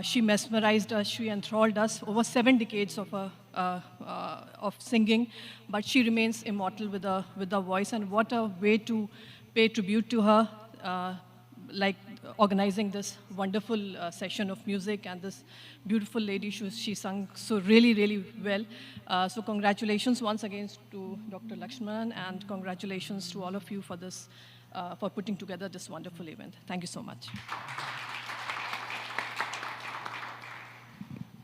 J: She mesmerized us, she enthralled us over 7 decades of singing, but she remains immortal with a voice, and what a way to pay tribute to her, like organizing this wonderful session of music, and this beautiful lady, she sung so really well. So congratulations once again to Dr. Lakshman, and congratulations to all of you for this, for putting together this wonderful event. Thank you so much.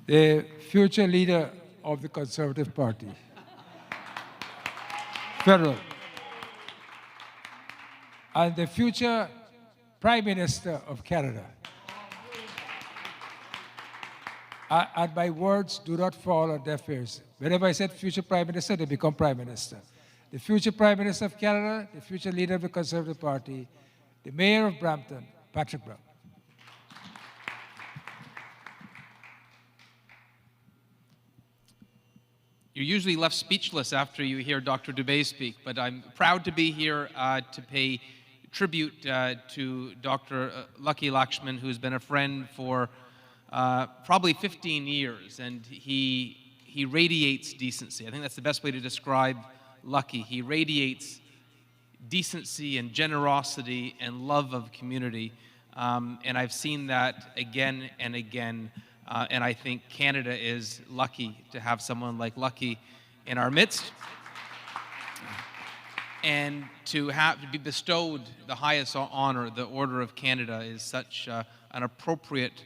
D: The future leader of the Conservative Party, federal, and the future Prime Minister of Canada. And my words do not fall on deaf ears. Whenever I said future Prime Minister, they become Prime Minister. The future Prime Minister of Canada, the future leader of the Conservative Party, the Mayor of Brampton, Patrick Brown.
K: You're usually left speechless after you hear Dr. Dubey speak, but I'm proud to be here to pay tribute to Dr. Lucky Lakshman, who's been a friend for probably 15 years, and he radiates decency. I think that's the best way to describe Lucky. He radiates decency and generosity and love of community, and I've seen that again and again. And I think Canada is lucky to have someone like Lucky in our midst. And to be bestowed the highest honor, the Order of Canada, is such an appropriate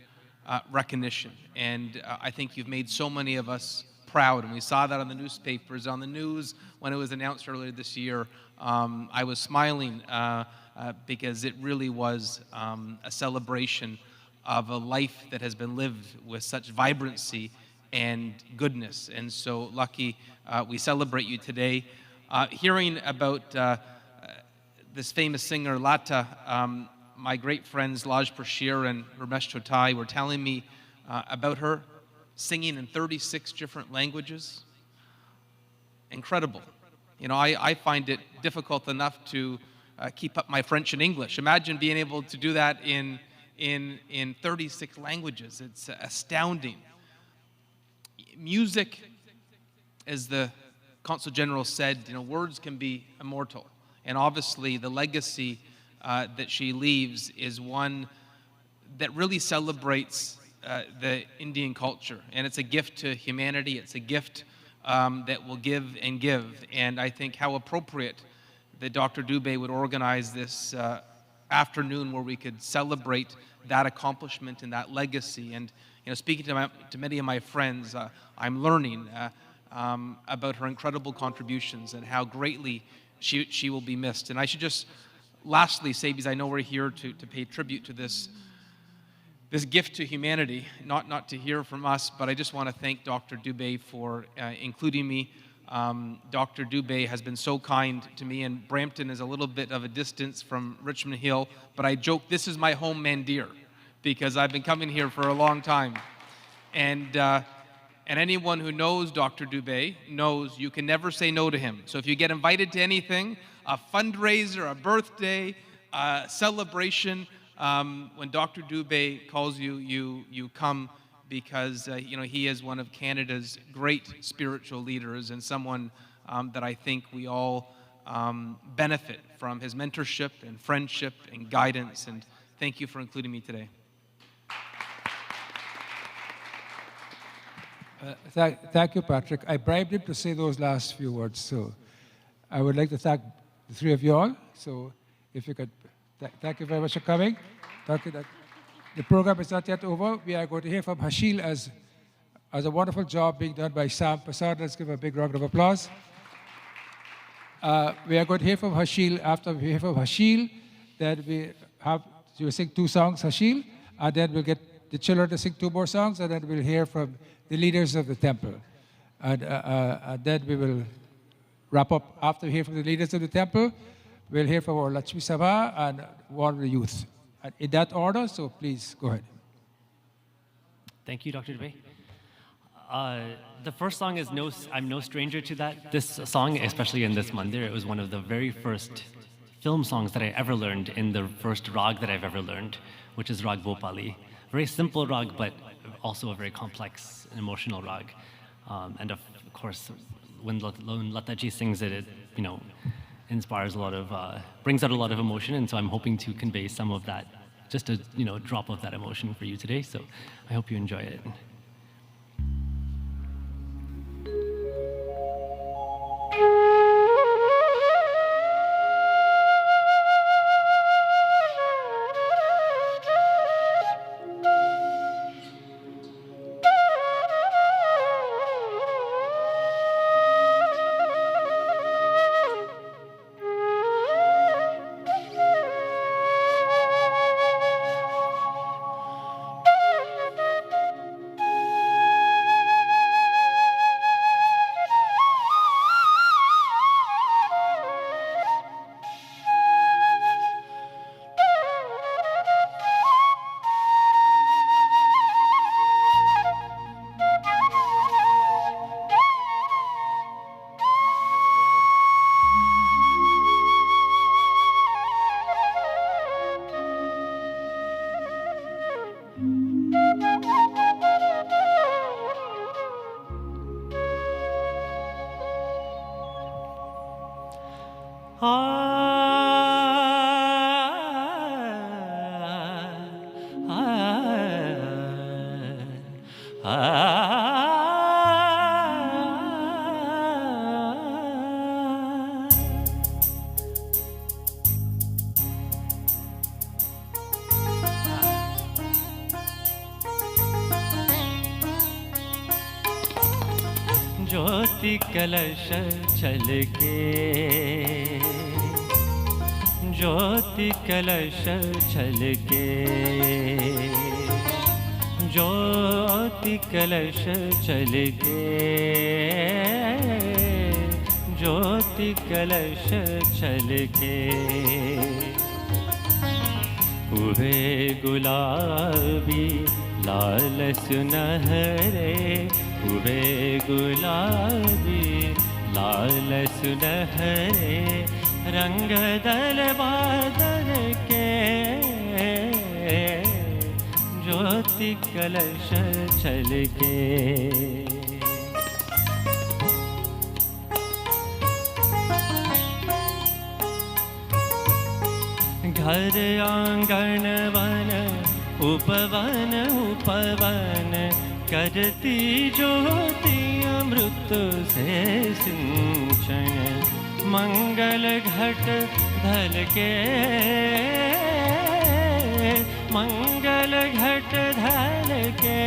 K: recognition. And I think you've made so many of us proud. And we saw that on the newspapers, on the news when it was announced earlier this year. I was smiling because it really was a celebration of a life that has been lived with such vibrancy and goodness. And so, Lucky, we celebrate you today. Hearing about this famous singer, Lata, my great friends Laj Prashir and Ramesh Chotai were telling me about her singing in 36 different languages. incredible. You know, I find it difficult enough to keep up my French and English. Imagine being able to do that in 36 languages. It's astounding. Music, as the Consul General said, you know, words can be immortal. And obviously the legacy that she leaves is one that really celebrates the Indian culture. And it's a gift to humanity. It's a gift that will give and give. And I think how appropriate that Dr. Dubé would organize this afternoon where we could celebrate that accomplishment and that legacy. And you know, speaking to many of my friends, I'm learning about her incredible contributions and how greatly she will be missed. And I should just lastly say, because I know we're here to pay tribute to this gift to humanity, not to hear from us, but I just want to thank Dr. Dubé for including me. Dr. Dubé has been so kind to me, and Brampton is a little bit of a distance from Richmond Hill, but I joke this is my home Mandir because I've been coming here for a long time. And anyone who knows Dr. Dubé knows you can never say no to him. So if you get invited to anything, a fundraiser, a birthday, a celebration, when Dr. Dubé calls you, you come, because you know, he is one of Canada's great spiritual leaders and someone that I think we all benefit from his mentorship and friendship and guidance. And thank you for including me today.
D: Thank you, Patrick. I bribed him to say those last few words, so I would like to thank the three of you all. So if you could, thank you very much for coming. The program is not yet over. We are going to hear from Hashil as a wonderful job being done by Sam Prasad. Let's give a big round of applause. We are going to hear from Hashil. After we hear from Hashil, then you will sing 2 songs, Hashil, and then we'll get the children to sing 2 more songs, and then we'll hear from the leaders of the temple. And then we will wrap up. After we hear from the leaders of the temple, we'll hear from our Lakshmi Sabha and one of the youth. And in that order, so please go ahead.
L: Thank you, Dr. Dubé. The first song is I'm no stranger to that. This song, especially in this mandir, it was one of the very first film songs that I ever learned in the first rag that I've ever learned, which is Rag Bhopali. Very simple rag, but also a very complex and emotional rag. And of course, when Lata ji sings it, you know, inspires a lot of, brings out a lot of emotion, and so I'm hoping to convey some of that, just a drop of that emotion for you today. So I hope you enjoy it.
M: ज्योति कलश छलके ज्योति कलश छलके ज्योति कलश छलके ज्योति कलश छलके उहे गुलाबी लाल सुनहरे उहे गुलाबी लाल सुनहरे रंग दल बादल के ज्योति कलश छलके घर आंगन वन उपवन उपवन करती ज्योति अमृत से सिंचन मंगल घट धल के मंगल घट धल के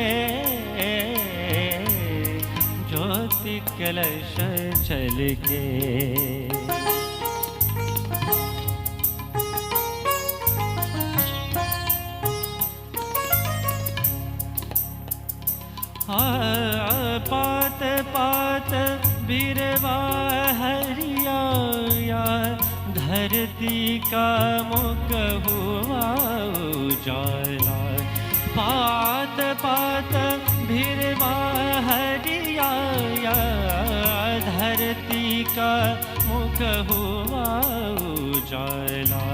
M: ज्योति कलश चल के पात पात बिरवा हरिया धरती का मुख हुआ उजाला पात पात बिरवा हरिया धरती का मुख हुआ उजाला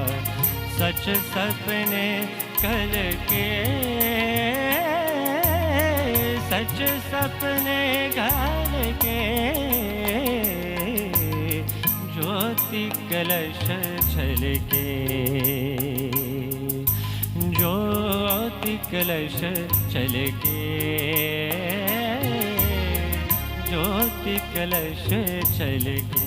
M: सच सपने कल के सच सपने घाल के ज्योति कलश छलके ज्योति कलश छलके ज्योति कलश छलके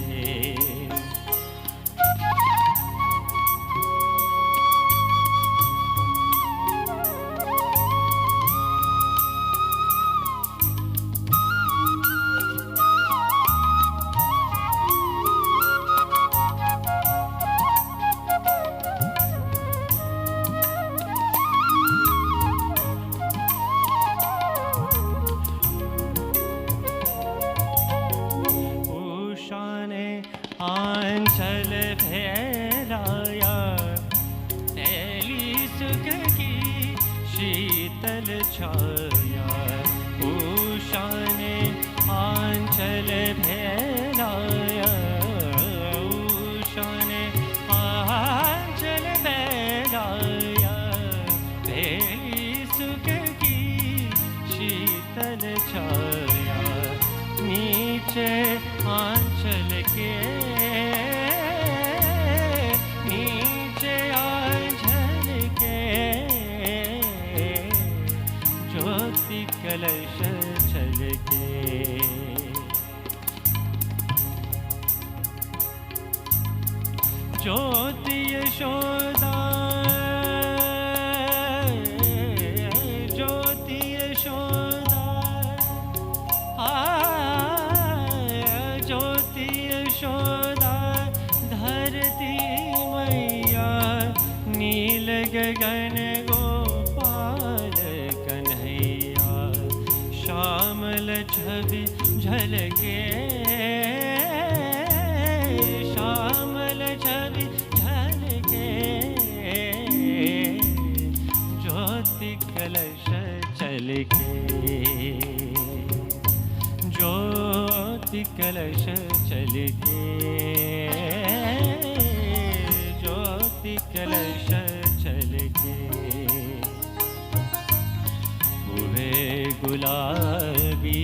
M: आंचल फैलाया ऐली सुख की शीतल छाया उषा ने आंचल फैलाया उषा ने आंचल फैलाया ऐली सुख की शीतल छाया नीचे आंचल के नीचे आंचल के ज्योति कलश छलके ज्योति यशोदा ज्योति यशोदा ज्योति यशोदा धरती मैया नील गगन गोपाल कन्हैया श्यामल छवि झलके श्यामल छवि झलके ज्योति कलश चलके ज्योति कलश चलके ज्योति कलश चलके हुए गुलाबी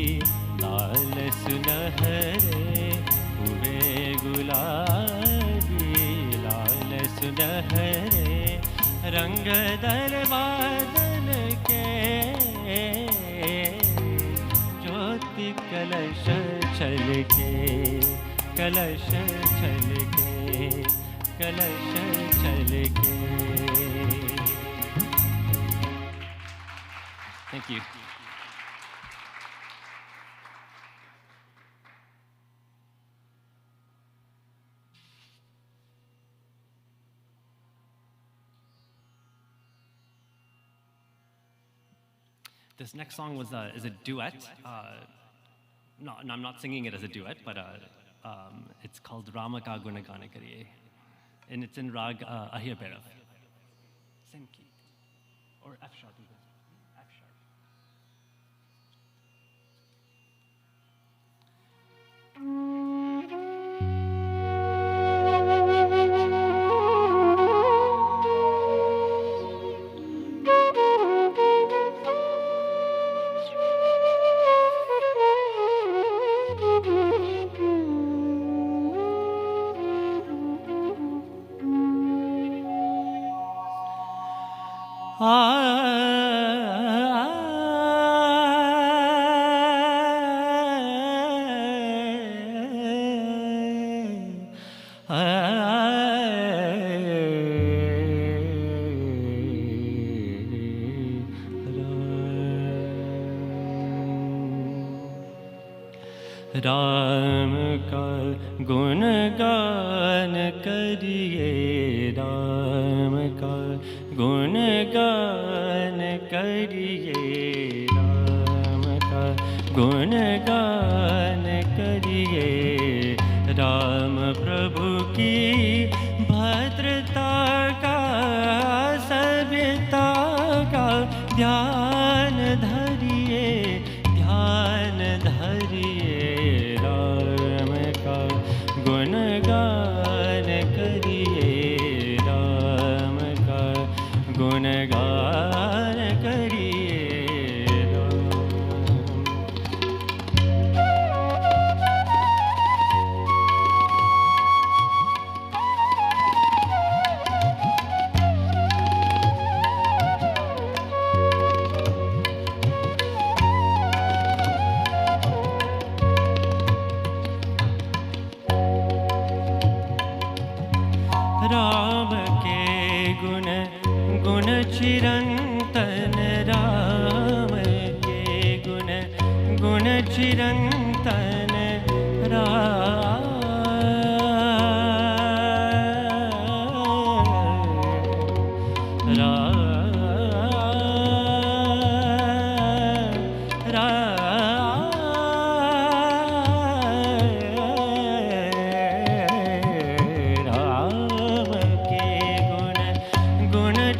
M: लाल सुनहरे हुए गुलाबी लाल सुनहरे रंग दर बादल के ज्योति कलश छलके कलश छलके कलश छलके
L: Thank you. This next song is a duet. No, I'm not singing it as a duet, but it's called Rama Ka Gunagana Kariye. And it's in Rag Ahir Bhairav. Same key. Or F sharp even. F sharp.
M: Ram का गुणगान करिए, राम का गुणगान करिए, राम का गुणगान करिए। राम प्रभु की भद्रता का, सभ्यता का ध्यान धरिए, ध्यान धरिए। राम का गुणगान करिए, राम का गुणगान करिए। राम के गुण गुण चिरंतन, राम के गुण गुण चिरंतन।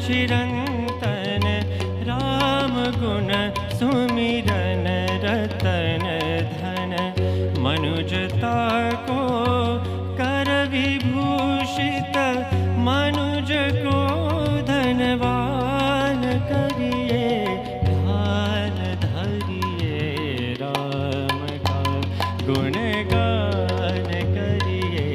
M: चिरंतन राम गुण सुमिरन रतन धन। मनुजता को कर विभूषित, मनुज को धनवान करिए, ध्यान धरिए। राम का गुणगान करिए।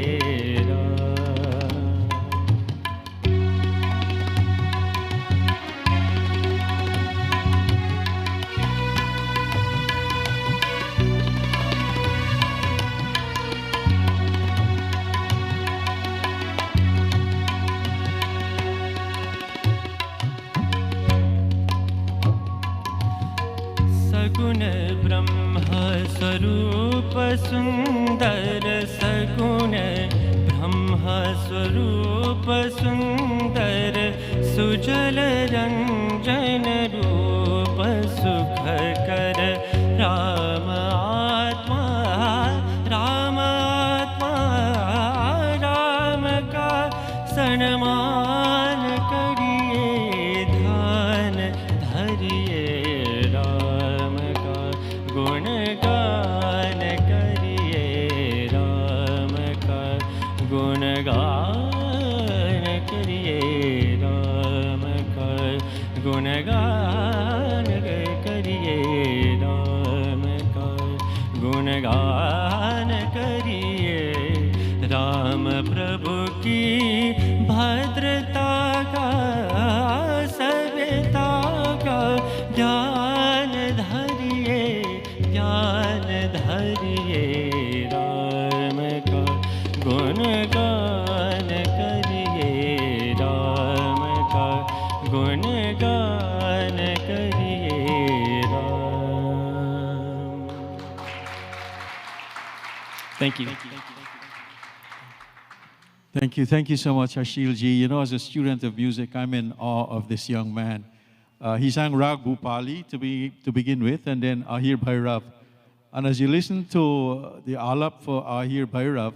M: सगुण ब्रह्म स्वरूप सुंदर, सगुण ब्रह्म स्वरूप सुंदर। सुजल रंजन रूप सुखकर, राम आत्मा, राम आत्मा। राम का सन्मान करिए, ध्यान धरिए। राम का गुणगान करिए, राम का गुणगान करिए। राम का गुणगान करिए, राम का गुणगान करिए। राम प्रभु की भद्रता का, सभ्यता का ध्यान धरिए, ध्यान धरिए। राम का गुणगान करिए, राम का गुणगान करिए। Ram.
F: Thank you. Thank you so much, Ashil ji. You know, as a student of music, I'm in awe of this young man. He sang Rag Bhupali to begin with, and then Ahir Bhairav. And as you listen to the alap for Ahir Bhairav,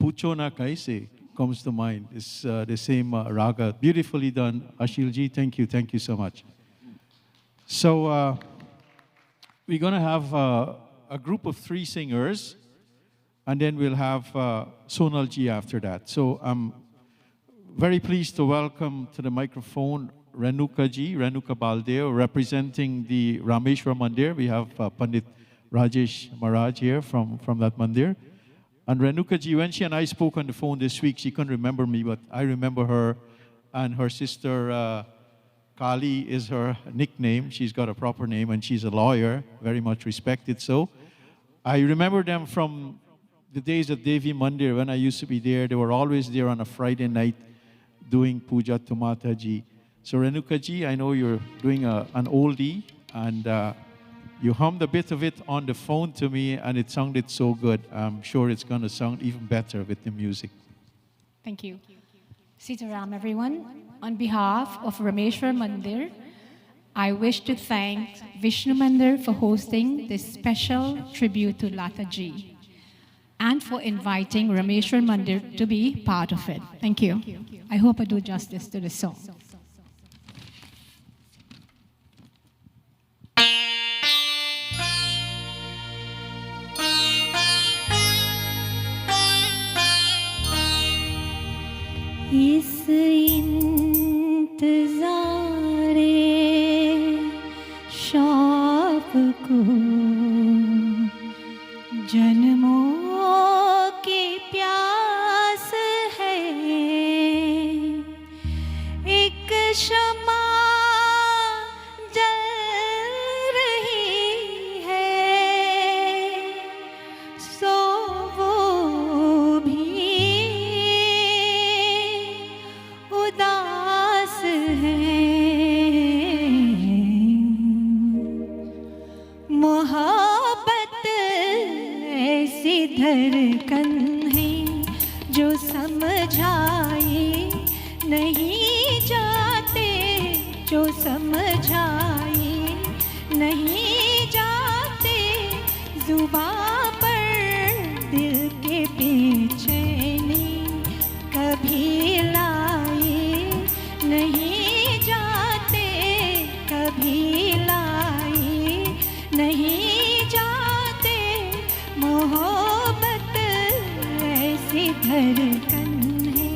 F: Pucho Na Kaise comes to mind. It's the same raga. Beautifully done, Ashil ji. Thank you so much. So we're going to have a group of 3 singers, and then we'll have Sonal ji after that. So I'm very pleased to welcome to the microphone Renuka ji, Renuka Baldev, representing the Rameshwar Mandir. We have Pandit Rajesh Maharaj here from that Mandir. And Renuka ji, when she and I spoke on the phone this week, she couldn't remember me, but I remember her and her sister Kali is her nickname. She's got a proper name, and she's a lawyer, very much respected so. I remember them from the days of Devi Mandir when I used to be there. They were always there on a Friday night doing puja to Mataji. So Renuka ji, I know you're doing an oldie, and you hummed a bit of it on the phone to me, and it sounded so good. I'm sure it's going to sound even better with the music.
N: Thank you. Sitaram, everyone. On behalf of Rameshwar Mandir, I wish to thank Vishnu Mandir for hosting this special tribute to Lata ji and for inviting Rameshwar Mandir to be part of it. Thank you. I hope I do justice to the song.
A: इस इंतज़ारे शौक़ को जन्मों की प्यास है एक शमा जल रही है सो वो भी उदास है मोहब्बत ऐसी धड़कन है जो समझाए नहीं जाते जो समझाए नहीं जाते जुबां पर दिल के बेचैनी कभी लाए नहीं जाते कभी लाए नहीं जाते मोहब्बत ऐसी धड़कन है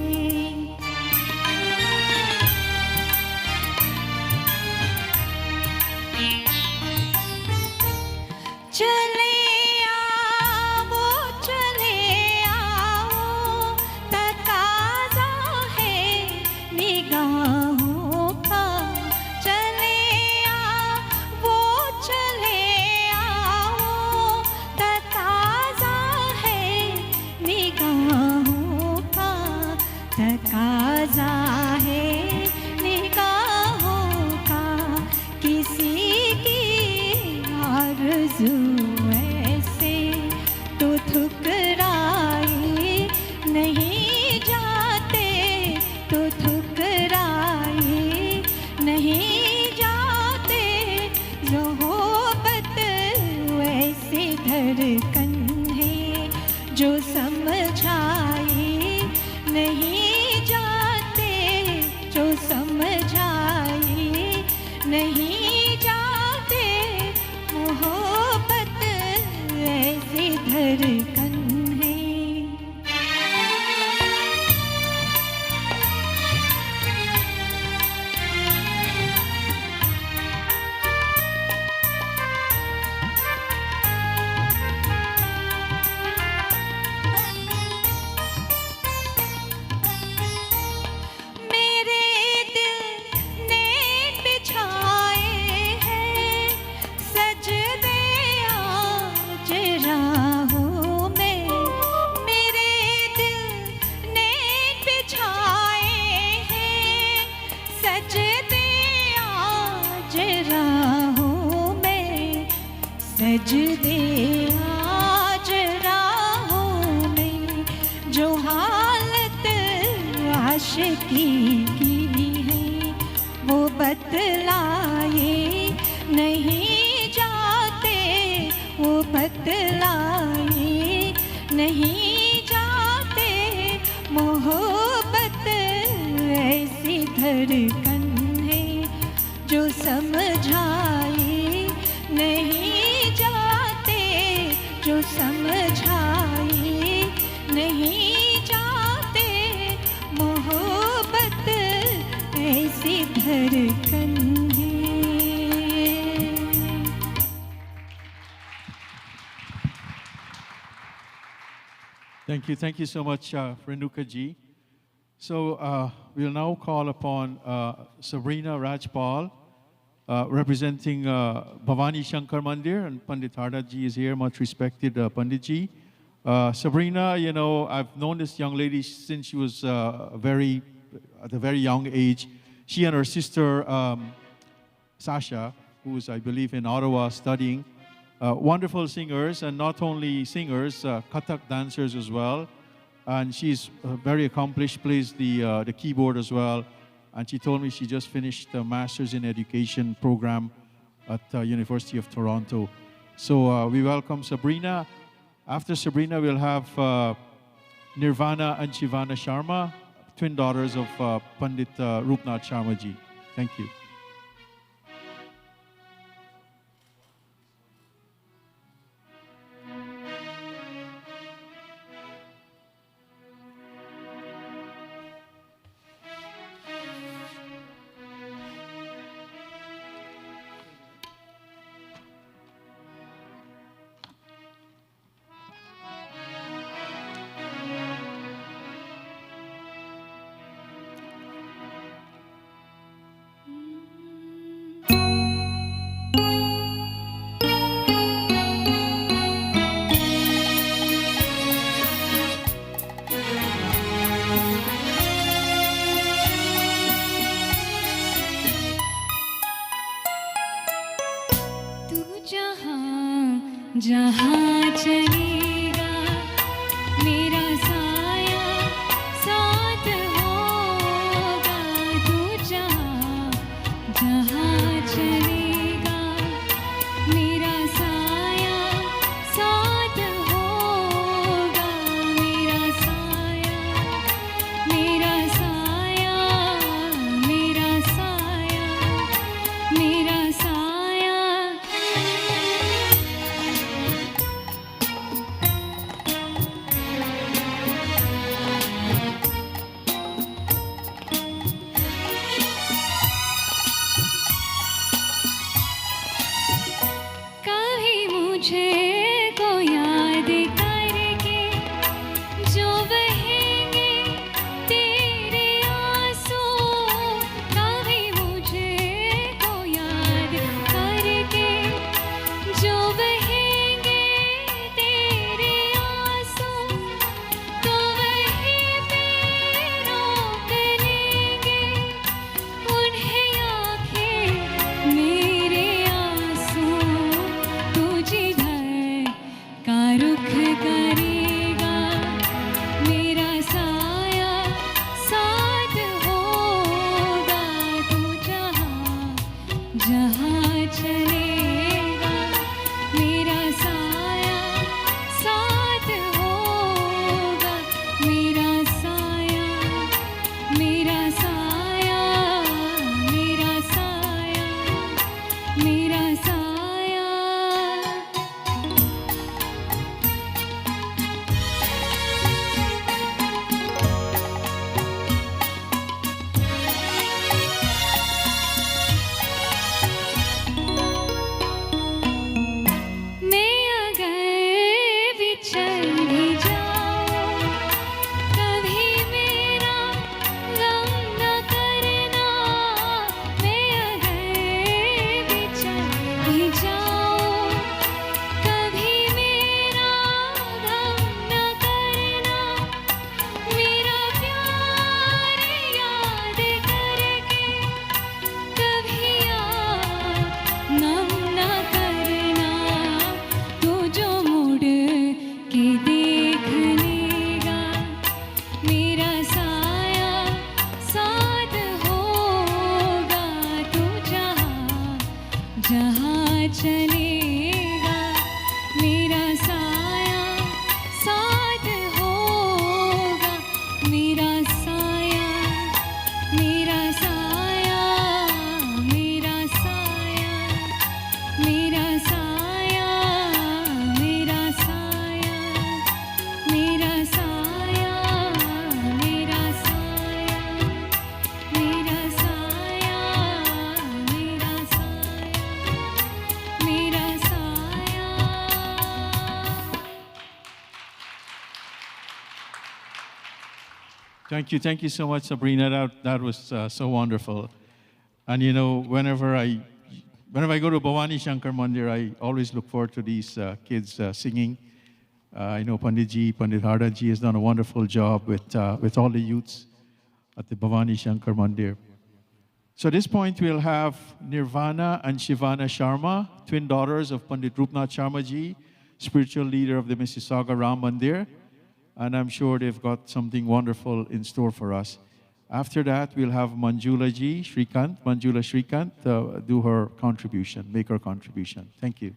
A: चले आओ चले आओ तकाज़ा है निगाहों का चले आओ चले आओ तकाज़ा है निगाहों का तकाज़ा है निगाहों का किसी की आरज़ू ऐसे तो ठुकराए नहीं जाते तो ठुकराए नहीं जाते मोहब्बत वैसी धड़कन है जो समझाए नहीं जाते जो समझाए नहीं जाते मोहब्बत ऐसी धड़कन है मेरे दिल ने बिछाए हैं सजदे आज राहों में मेरे दिल ने बिछाए हैं सजदे आज राहों में सजदे आज राहों में जो हालत आशिकी की है वो बतलाए नहीं जाते वो बतलाए नहीं जाते मोहब्बत ऐसी धड़कन है जो समझाए नहीं जाते जो समझाए नहीं जाते मोहब्बत ऐसी धड़कन है
F: Thank you so much, Renuka ji. So we'll now call upon Sabrina Rajpal, representing Bhavani Shankar Mandir, and Pandit Hardaji is here, much respected Panditji. Sabrina, you know, I've known this young lady since she was at a very young age. She and her sister, Sasha, who is, I believe, in Ottawa studying, wonderful singers, and not only singers, Kathak dancers as well. And she's very accomplished, plays the keyboard as well. And she told me she just finished a Master's in Education program at University of Toronto. So we welcome Sabrina. After Sabrina, we'll have Nirvana and Shivana Sharma, twin daughters of Pandit Rupnath Sharmaji. Thank you.
A: जहाँ चलेगा मेरा साया साथ होगा तू जहाँ चलेगा मेरा साया साथ होगा मेरा साया मेरा साया मेरा साया मेरा साया
F: Thank you so much, Sabrina. That was so wonderful. And you know, whenever I go to Bhavani Shankar Mandir, I always look forward to these kids singing. I know Pandit Hardaji has done a wonderful job with all the youths at the Bhavani Shankar Mandir. So at this point, we'll have Nirvana and Shivana Sharma, twin daughters of Pandit Rupnath Sharma ji, spiritual leader of the Mississauga Ram Mandir. And I'm sure they've got something wonderful in store for us. After that, we'll have Manjula Shrikant, do her contribution, make her contribution. Thank you.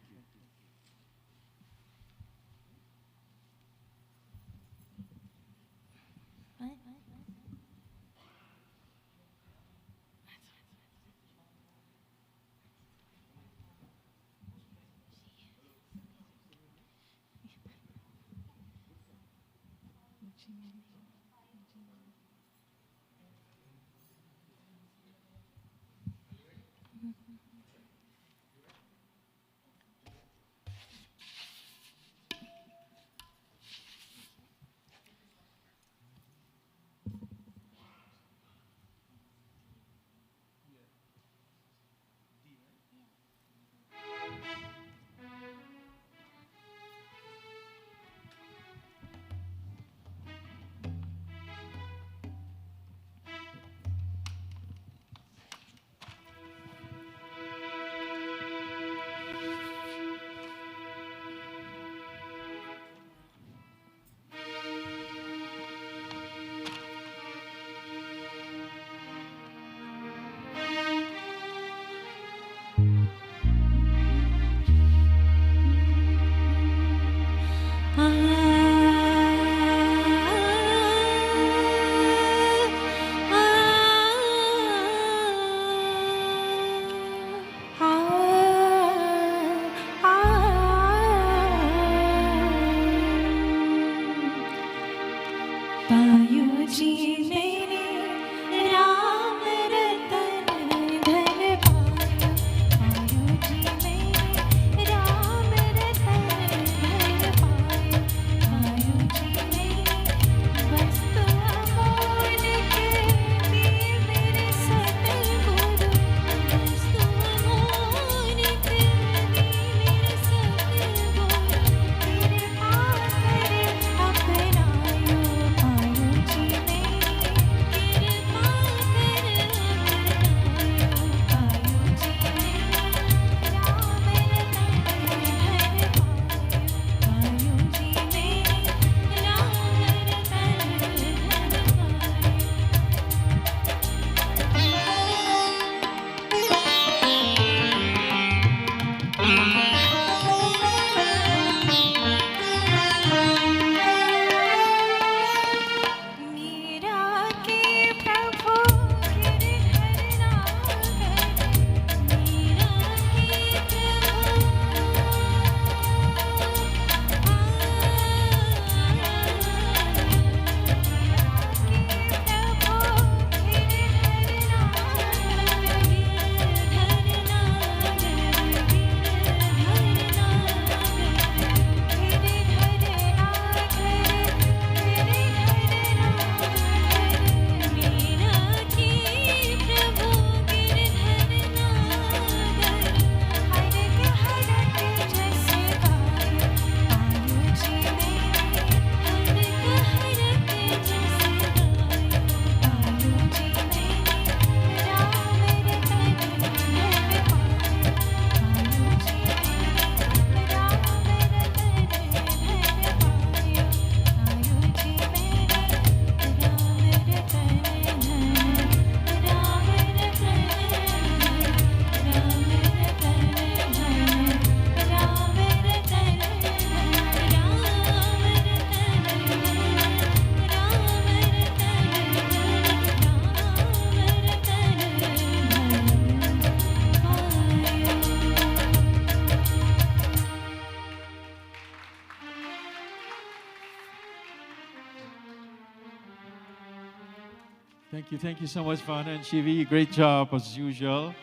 F: Thank you so much, Vana and Shivi. Great job as usual.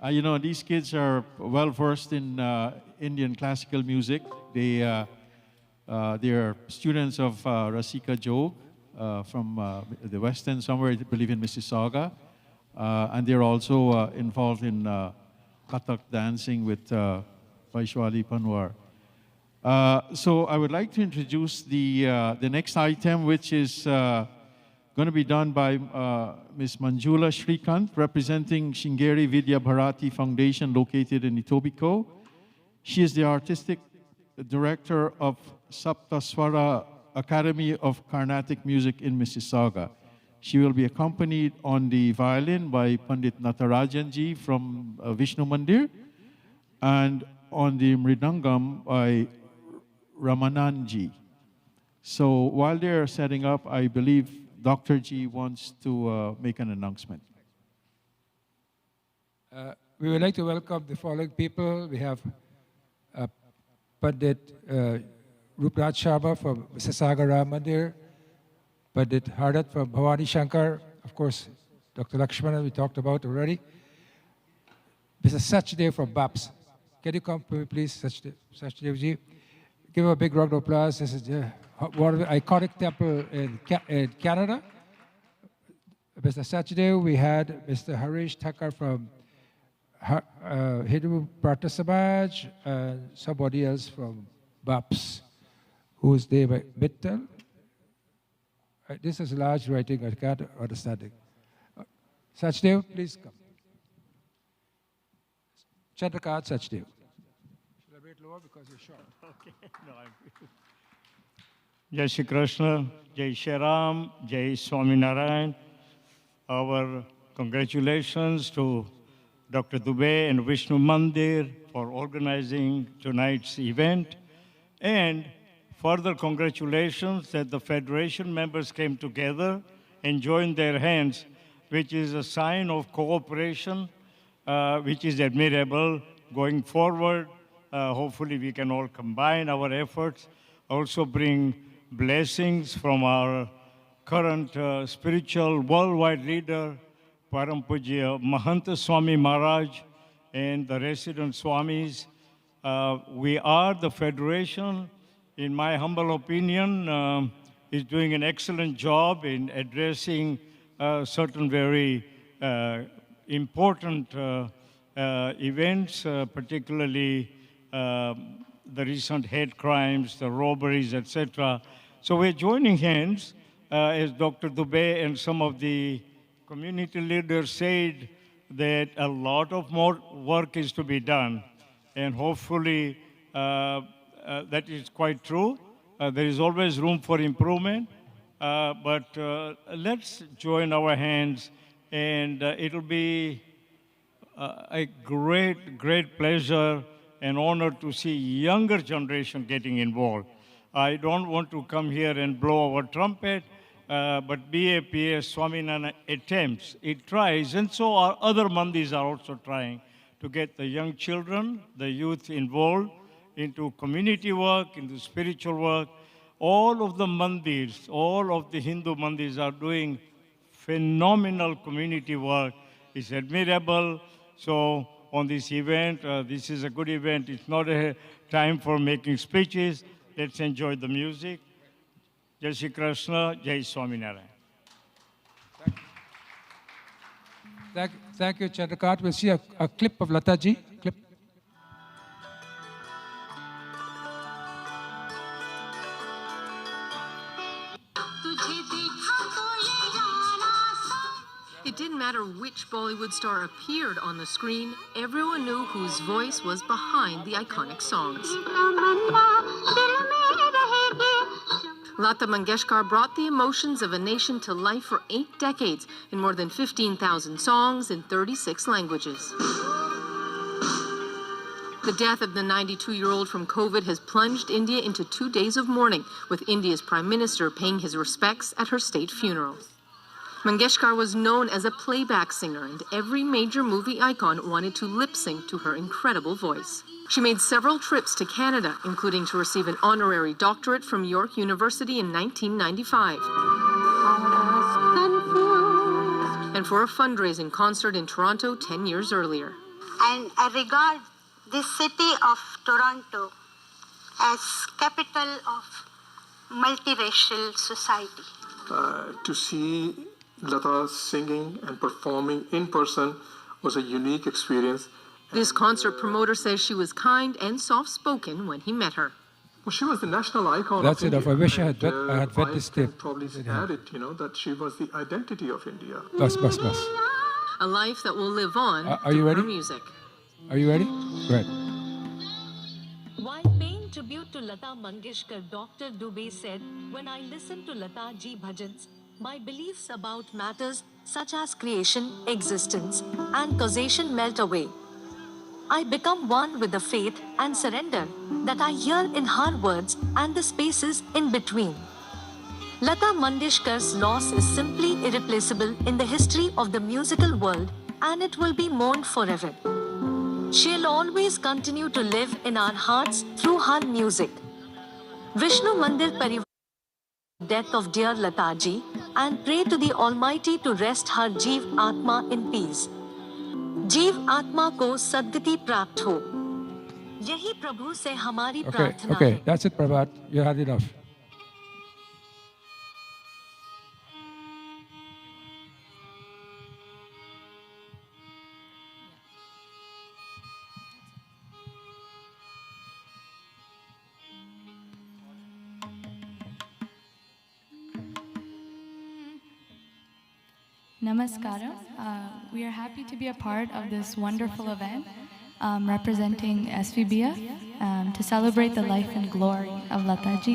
F: You know, these kids are well versed in Indian classical music. They are students of Rasika Jog, from the West End, somewhere, I believe in Mississauga. And they're also involved in Kathak dancing with Vaishwali Panwar. So I would like to introduce the next item, which is going to be done by Ms. Manjula Shrikant, representing Shingeri Vidya Bharati Foundation located in Etobicoke. She is the artistic director of Saptaswara Academy of Carnatic Music in Mississauga. She will be accompanied on the violin by Pandit Natarajanji from Vishnu Mandir, and on the mridangam by Ramananji. So while they're setting up, I believe Dr. G wants to make an announcement.
D: We would like to welcome the following people. We have Pandit Rupraj Sharma from Mississauga Ram Mandir, Pandit Hardat from Bhavani Shankar, of course, Dr. Lakshmana we talked about already. Mr. Sachdev from BAPS. Can you come please, Sachdevji? Give a big round of applause. This is one of the iconic temple in Canada. Mr. Sachdev, we had Mr. Harish Thakkar from Hindu Prata Samaj, and somebody else from BAPS, whose name Mittal. This is large writing, I can't understand it. Sachdev, please come. Chandrakant Sachdev. Should I wait lower because you're short?
O: Okay, no, I'm Jai Shri Krishna, Jai Shri Ram, Jai Swaminarayan. Our congratulations to Dr. Dubey and Vishnu Mandir for organizing tonight's event. And further congratulations that the Federation members came together and joined their hands, which is a sign of cooperation, which is admirable going forward. Hopefully we can all combine our efforts, also bring blessings from our current spiritual worldwide leader, Param Pujya Mahanta Swami Maharaj, and the resident Swamis. We are the Federation, in my humble opinion, is doing an excellent job in addressing certain very important events, particularly the recent hate crimes, the robberies, etc. So we're joining hands, as Dr. Dubey and some of the community leaders said, that a lot of more work is to be done. And hopefully, that is quite true. There is always room for improvement, but let's join our hands, and it'll be a great pleasure and honor to see younger generation getting involved. I don't want to come here and blow our trumpet, but BAPS Swaminarayan attempts, it tries, and so our other mandis are also trying to get the young children, the youth involved into community work, into spiritual work. All of the mandirs, all of the Hindu mandirs are doing phenomenal community work. It's admirable. So on this event, this is a good event. It's not a time for making speeches. Let's enjoy the music. Jai Shri Krishna, Jai Swaminarayan.
D: Thank you, Chandrakant. We'll see a clip of Lata ji. Clip.
P: It didn't matter which Bollywood star appeared on the screen, everyone knew whose voice was behind the iconic songs. Lata Mangeshkar brought the emotions of a nation to life for 8 decades in more than 15,000 songs in 36 languages. The death of the 92-year-old from COVID has plunged India into 2 days of mourning, with India's Prime Minister paying his respects at her state funeral. Mangeshkar was known as a playback singer, and every major movie icon wanted to lip-sync to her incredible voice. She made several trips to Canada, including to receive an honorary doctorate from York University in 1995. And for a fundraising concert in Toronto 10 years earlier.
Q: And I regard this city of Toronto as capital of multiracial society.
R: To see Lata singing and performing in person was a unique experience.
P: This concert promoter says she was kind and soft-spoken when he met her.
R: Well, she was the national icon
D: That's
R: of
D: enough.
R: India.
D: I wish I had read
R: I
D: this
R: can
D: tape.
R: probably add it, that she was the identity of India.
D: Bus.
P: A life that will live on
D: Are
P: through
D: you ready?
P: her music.
D: Are you ready? Go ahead.
S: While paying tribute to Lata Mangeshkar, Dr. Dubey said, "When I listen to Lata ji bhajans, my beliefs about matters such as creation, existence, and causation melt away. I become one with the faith and surrender that I hear in her words and the spaces in between." Lata Mangeshkar's loss is simply irreplaceable in the history of the musical world, and it will be mourned forever. She'll always continue to live in our hearts through her music. Vishnu Mandir Parivar death of dear Lata ji and pray to the Almighty to rest her Jeev Atma in peace. जीव आत्मा को सद्गति प्राप्त हो, यही प्रभु से हमारी प्रार्थना है।
D: Okay, that's it, Prabhat. You had enough.
A: Namaskaram. We are happy to be a part of this wonderful event representing SVBF to celebrate the life and glory of Lata ji.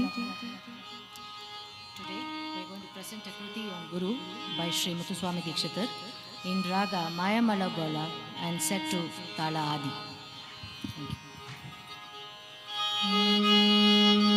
T: Today, we are going to present a Kriti on Guru by Sri Muthuswami Dikshitar in Raga Mayamala Gola and set to Tala Adi. Thank you.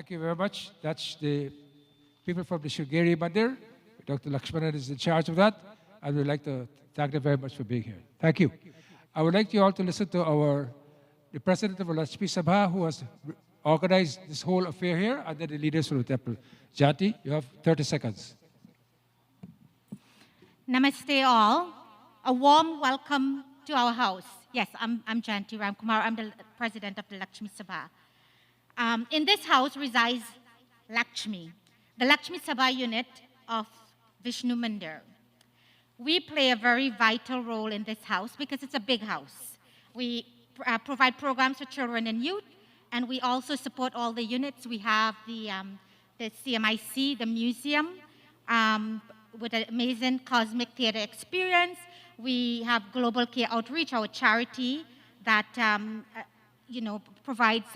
D: Thank you very much. That's the people from the Shrigeri Mandir. Dr. Lakshmanan is in charge of that. I would like to thank them very much for being here. Thank you. I would like you all to listen to the president of Lakshmi Sabha, who has organized this whole affair here, and then the leaders from the temple. Jati, you have 30 seconds.
U: Namaste all. A warm welcome to our house. Yes, I'm Janti Ramkumar. I'm the president of the Lakshmi Sabha. In this house resides Lakshmi, the Lakshmi Sabha unit of Vishnu Mandir. We play a very vital role in this house because it's a big house. We provide programs for children and youth, and we also support all the units. We have the CMIC, the museum, with an amazing cosmic theater experience. We have Global Care Outreach, our charity that provides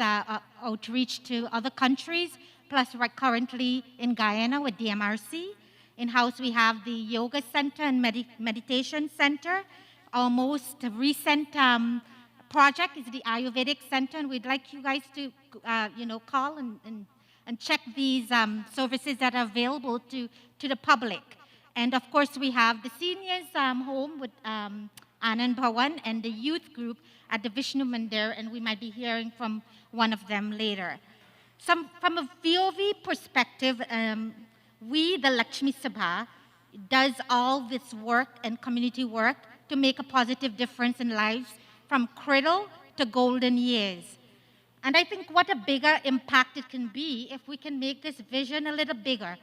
U: outreach to other countries, plus we're currently in Guyana with DMRC. In-house, we have the Yoga Center and Meditation Center. Our most recent project is the Ayurvedic Center, and we'd like you guys to call and check these services that are available to the public. And of course, we have the seniors home with Anand Bhawan and the youth group at the Vishnu Mandir, and we might be hearing from one of them later. From a VOV perspective, we, the Lakshmi Sabha, does all this work and community work to make a positive difference in lives from cradle to golden years. And I think what a bigger impact it can be if we can make this vision a little bigger.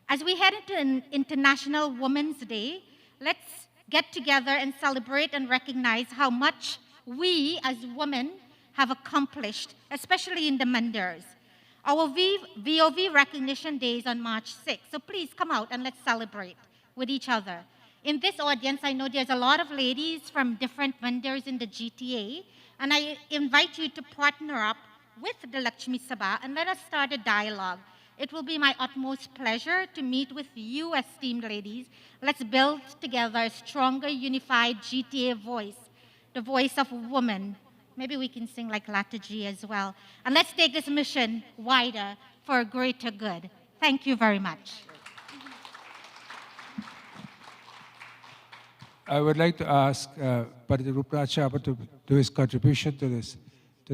U: As we head into an International Women's Day, let's get together and celebrate and recognize how much we as women have accomplished, especially in the Mandirs. Our VOV Recognition Day is on March 6th, so please come out and let's celebrate with each other. In this audience, I know there's a lot of ladies from different Mandirs in the GTA, and I invite you to partner up with the Lakshmi Sabha and let us start a dialogue. It will be my utmost pleasure to meet with you, esteemed ladies. Let's build together a stronger, unified GTA voice, the voice of a woman. Maybe we can sing like LATA G as well. And let's take this mission wider for a greater good. Thank you very much.
D: I would like to ask Padre Ruprachapa to do his contribution to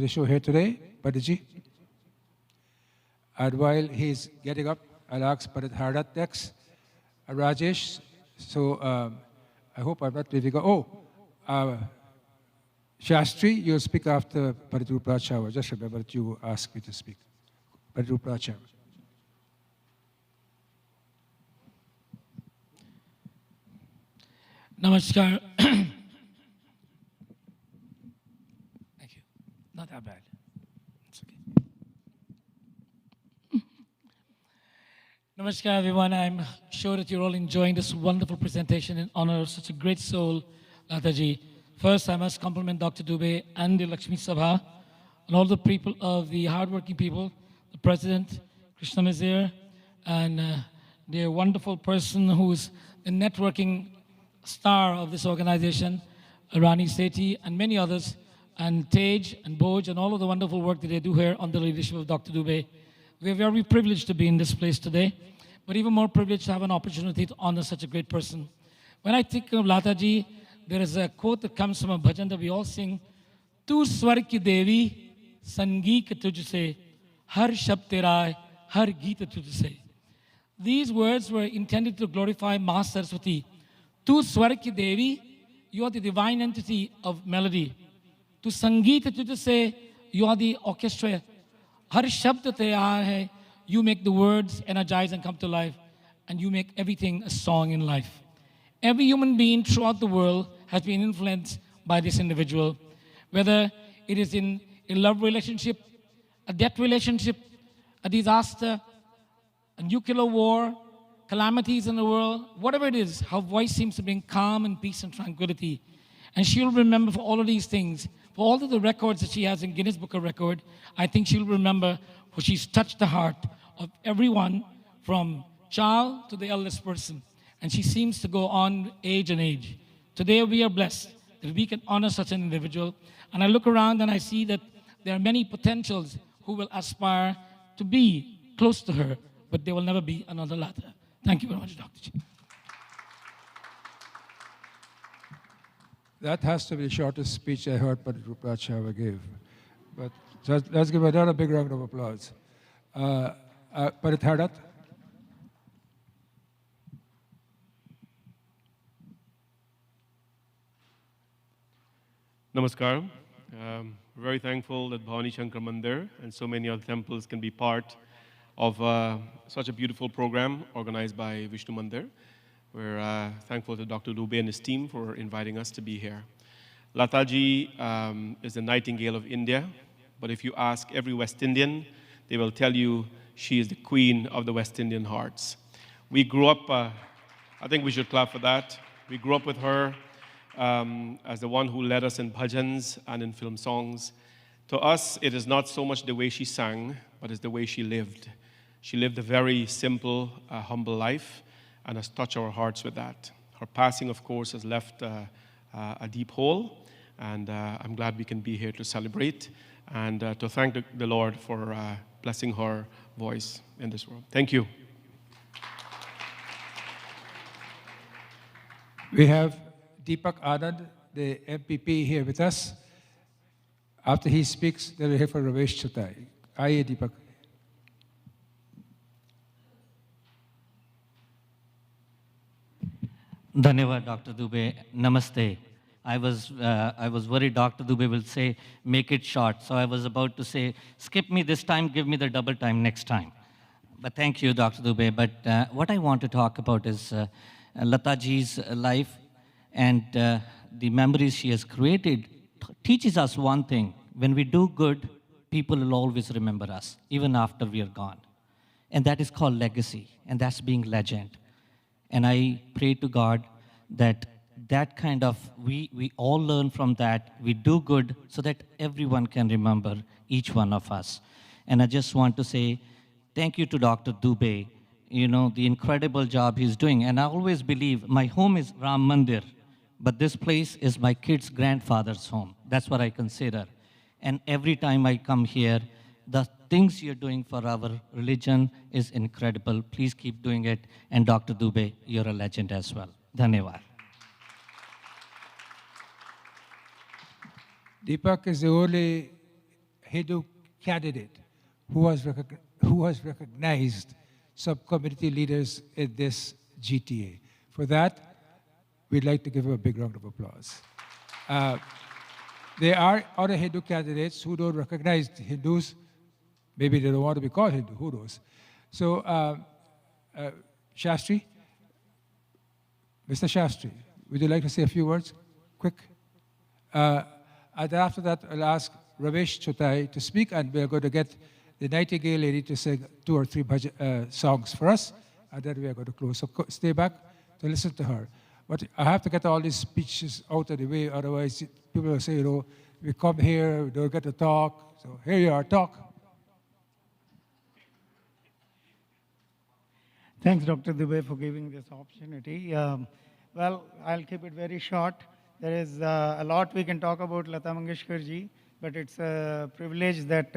D: the show here today. Padre. And while he's getting up, I'll ask Padre Hardat next. Rajesh, so I hope I'm not leaving. Shastri, you'll speak after Padre Ruprachapa. Just remember that you asked me to speak. Padre Ruprachapa.
V: Namaskar. Thank you. Not that bad. It's okay. Namaskar, everyone. I'm sure that you're all enjoying this wonderful presentation in honor of such a great soul, Lataji. First, I must compliment Dr. Dubey and the Lakshmi Sabha and all the people of the hardworking people, the president, Krishna Mizir, and the wonderful person who's the networking star of this organization, Rani Sethi, and many others, and Tej and Boj, and all of the wonderful work that they do here under the leadership of Dr. Dubey. We are very privileged to be in this place today, but even more privileged to have an opportunity to honor such a great person. When I think of Lataji, there is a quote that comes from a bhajan that we all sing, Tu swar ki devi, sangeet tujhse, har shabd tera hai, har geet tujhse. These words were intended to glorify Ma Saraswati. Tu swar ki devi, you are the divine entity of melody. Tu sangeet tujhse, you are the orchestra. Har shabd tera hai, you make the words energize and come to life, and you make everything a song in life. Every human being throughout the world has been influenced by this individual, whether it is in a love relationship, a death relationship, a disaster, a nuclear war, calamities in the world, whatever it is, her voice seems to bring calm and peace and tranquility. And she'll remember for all of these things, for all of the records that she has in Guinness Book of Record, I think she'll remember, for she's touched the heart of everyone from child to the eldest person. And she seems to go on age and age. Today we are blessed that we can honor such an individual. And I look around and I see that there are many potentials who will aspire to be close to her, but there will never be another LATA. Thank you very much, Dr. G.
D: That has to be the shortest speech I heard Pandit Rupraj ever gave. But let's give another big round of applause. Pandit Hardat.
C: Namaskar. Very thankful that Bhavani Shankar Mandir and so many other temples can be part of such a beautiful program organized by Vishnu Mandir. We're thankful to Dr. Dubey and his team for inviting us to be here. Lata ji is the nightingale of India, but if you ask every West Indian, they will tell you she is the queen of the West Indian hearts. We grew up, I think we should clap for that. We grew up with her as the one who led us in bhajans and in film songs. To us, it is not so much the way she sang, but it's the way she lived. She lived a very simple, humble life, and has touched our hearts with that. Her passing, of course, has left a deep hole, and I'm glad we can be here to celebrate and to thank the Lord for blessing her voice in this world. Thank you.
D: We have Deepak Anand, the MPP, here with us. After he speaks, then we'll hear from Ramesh Chotai. Aye, Deepak.
E: Dhanyavad, Dr. Dubey. Namaste. I was worried Dr. Dubey will say, make it short. So I was about to say, skip me this time, give me the double time next time. But thank you, Dr. Dubey. But what I want to talk about is Lata ji's life and the memories she has created teaches us one thing. When we do good, people will always remember us, even after we are gone. And that is called legacy, and that's being legend. And I pray to God that that kind of, we all learn from that, we do good so that everyone can remember each one of us. And I just want to say thank you to Dr. Dubey, you know, the incredible job he's doing. And I always believe my home is Ram Mandir, but this place is my kid's grandfather's home. That's what I consider. And every time I come here, the things you're doing for our religion is incredible. Please keep doing it. And Dr. Dubey, you're a legend as well. Dhanyavad.
D: Deepak is the only Hindu candidate who has recognized sub-community leaders in this GTA. For that, we'd like to give him a big round of applause. There are other Hindu candidates who don't recognize Hindus. Maybe they don't want to be called Hindu, who knows? So, Shastri, Mr. Shastri, would you like to say a few words? Quick. And after that, I'll ask Ramesh Chotai to speak, and we're going to get the Nightingale lady to sing 2 or 3 songs for us, and then we are going to close. So stay back to listen to her. But I have to get all these speeches out of the way, otherwise people will say, you know, we come here, we don't get to talk. So here you are, talk.
W: Thanks, Dr. Dubey, for giving this opportunity. Well, I'll keep it very short. There is a lot we can talk about Lata Mangeshkar ji, but it's a privilege that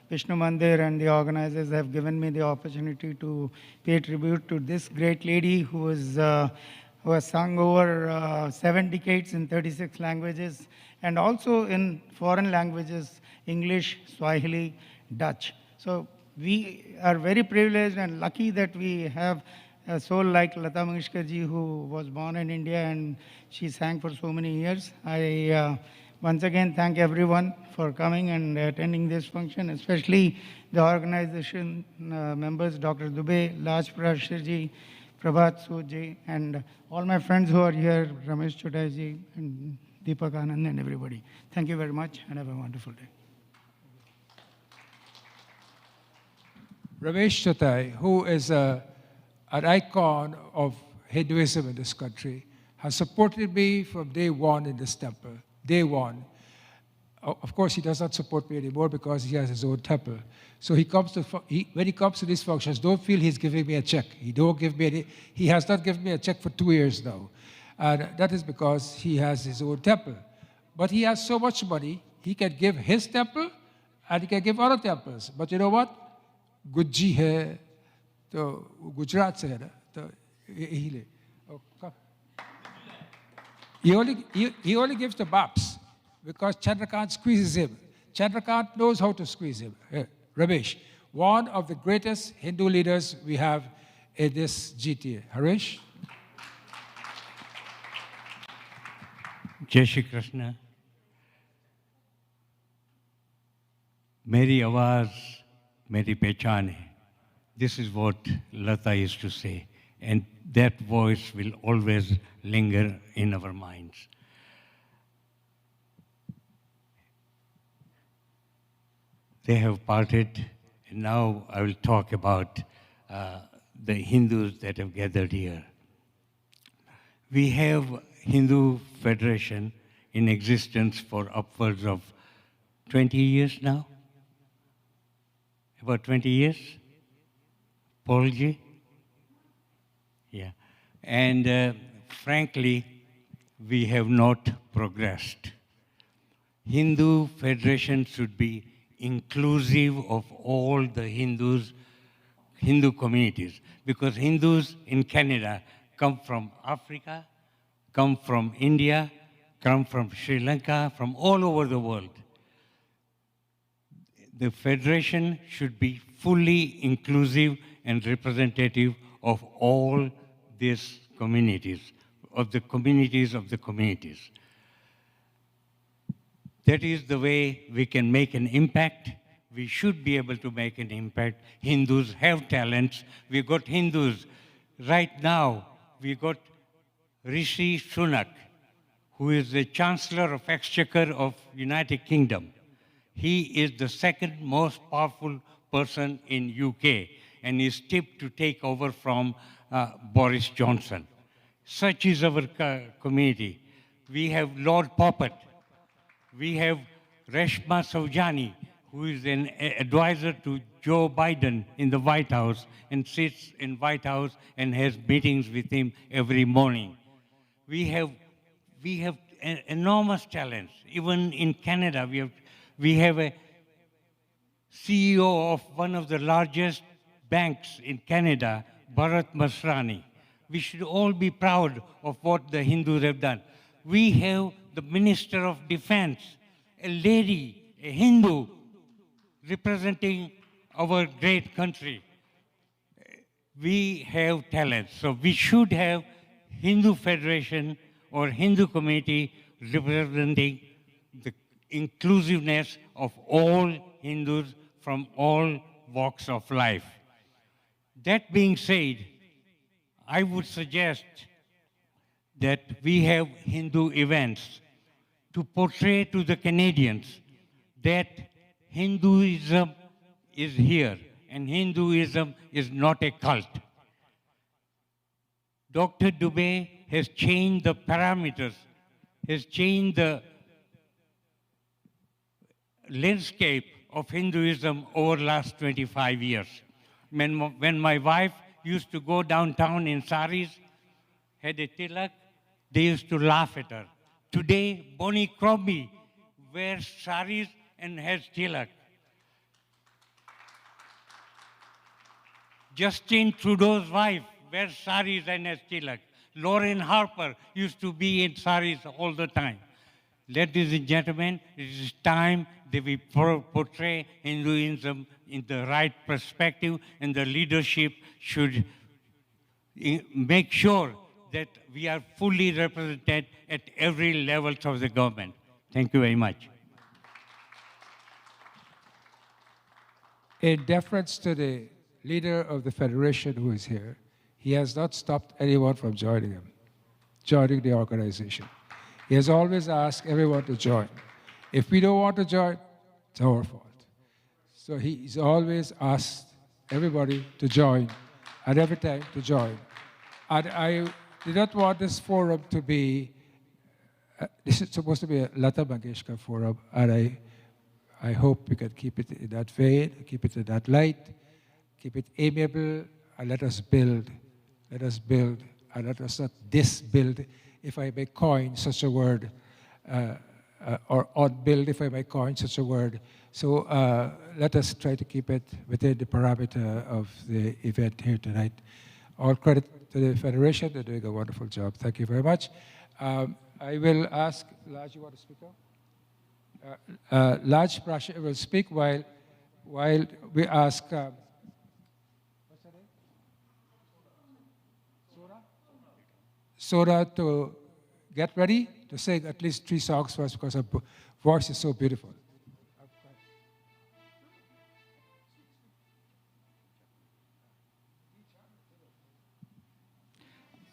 W: Vishnu Mandir and the organizers have given me the opportunity to pay tribute to this great lady who has sung over 7 decades in 36 languages, and also in foreign languages, English, Swahili, Dutch. So we are very privileged and lucky that we have a soul like Lata Mangeshkar ji, who was born in India and she sang for so many years. I once again thank everyone for coming and attending this function, especially the organization members, Dr. Dubey, Laj Prashar ji, Prabhat Sood ji, and all my friends who are here, Ramesh Chotai ji, and Deepak Anand, and everybody. Thank you very much, and have a wonderful day.
D: Ramesh Chotai, who is an icon of Hinduism in this country, has supported me from day one in this temple, day one. Of course, he does not support me anymore because he has his own temple. So when he comes to these functions, don't feel he's giving me a check. He has not given me a check for 2 years now. And that is because he has his own temple. But he has so much money, he can give his temple and he can give other temples. But you know what? Gujji है तो गुजरात से है ना तो यही ले he only gives the bops because Chandrakant squeezes him. Chandrakant knows how to squeeze him. Ramesh, one of the greatest Hindu leaders we have in this GTA. Harish?
G: जय श्री कृष्ण मेरी आवाज़ मेरी पहचान है. This is what Lata used to say, and that voice will always linger in our minds. They have parted, and now I will talk about the Hindus that have gathered here. We have Hindu Federation in existence for upwards of 20 years now. About 20 years? Paulji? Yeah. And frankly, we have not progressed. Hindu Federation should be inclusive of all the Hindu communities, because Hindus in Canada come from Africa, come from India, come from Sri Lanka, from all over the world. The Federation should be fully inclusive and representative of all these communities, of the communities of the communities. That is the way we can make an impact. We should be able to make an impact. Hindus have talents. We got Hindus. Right now, we got Rishi Sunak, who is the Chancellor of Exchequer of United Kingdom. He is the second most powerful person in UK and is tipped to take over from Boris Johnson. Such is our community. We have Lord Poppet. We have Reshma Saujani, who is an advisor to Joe Biden in the White House and sits in White House and has meetings with him every morning. We have enormous talents. Even in Canada, we have a CEO of one of the largest banks in Canada, Bharat Masrani. We should all be proud of what the Hindus have done. We have the Minister of Defense, a lady, a Hindu, representing our great country. We have talents. So we should have Hindu Federation or Hindu community representing the inclusiveness of all Hindus from all walks of life. That being said, I would suggest that we have Hindu events to portray to the Canadians that Hinduism is here and Hinduism is not a cult. Dr. Dubey has changed the parameters, has changed the landscape of Hinduism over the last 25 years. When my wife used to go downtown in saris, had a tilak, they used to laugh at her. Today, Bonnie Crombie wears saris and has tilak. Justin Trudeau's wife wears saris and has tilak. Lauren Harper used to be in saris all the time. Ladies and gentlemen, it is time that we portray Hinduism in the right perspective, and the leadership should make sure that we are fully represented at every level of the government. Thank you very much.
D: In deference to the leader of the Federation who is here, he has not stopped anyone from joining him, joining the organization. He has always asked everyone to join. If we don't want to join, it's our fault. So he's always asked everybody to join, and every time to join. And I did not want this forum to be, this is supposed to be a Lata Mangeshkar forum, and I hope we can keep it in that vein, keep it in that light, keep it amiable, and let us build. Let us build, and let us not disbuild, if I may coin such a word, or odd-billed, if I may coin such a word. So let us try to keep it within the parameter of the event here tonight. All credit to the Federation. They're doing a wonderful job. Thank you very much. I will ask, Laj, you want to speak up? Laj Prasha will speak while we ask, what's her name? Sora to get ready to sing at least 3 songs for us because her voice is so beautiful.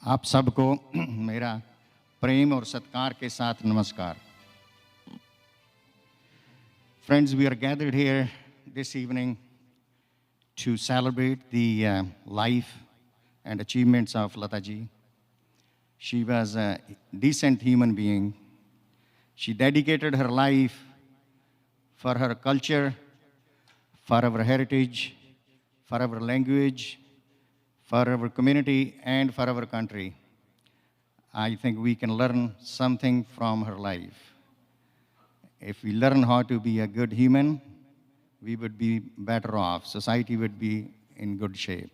B: आप सबको मेरा प्रेम और सत्कार के साथ नमस्कार. Friends, we are gathered here this evening to celebrate the life and achievements of Lata ji. She was a decent human being. She dedicated her life for her culture, for our heritage, for our language, for our community, and for our country. I think we can learn something from her life. If we learn how to be a good human, we would be better off. Society would be in good shape.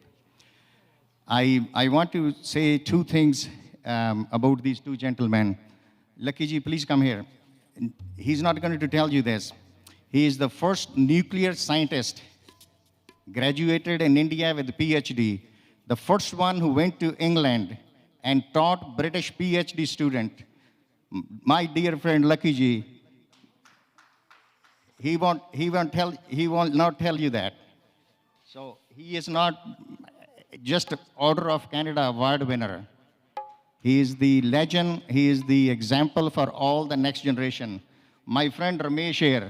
B: I want to say 2 things about these 2 gentlemen. Lucky ji, please come here. He's not going to tell you this. He is the first nuclear scientist, graduated in India with a PhD, the first one who went to England and taught British PhD student. My dear friend Lucky ji, he will not tell you that. So he is not just Order of Canada award winner. He is the legend. He is the example for all the next generation. My friend Ramesh here,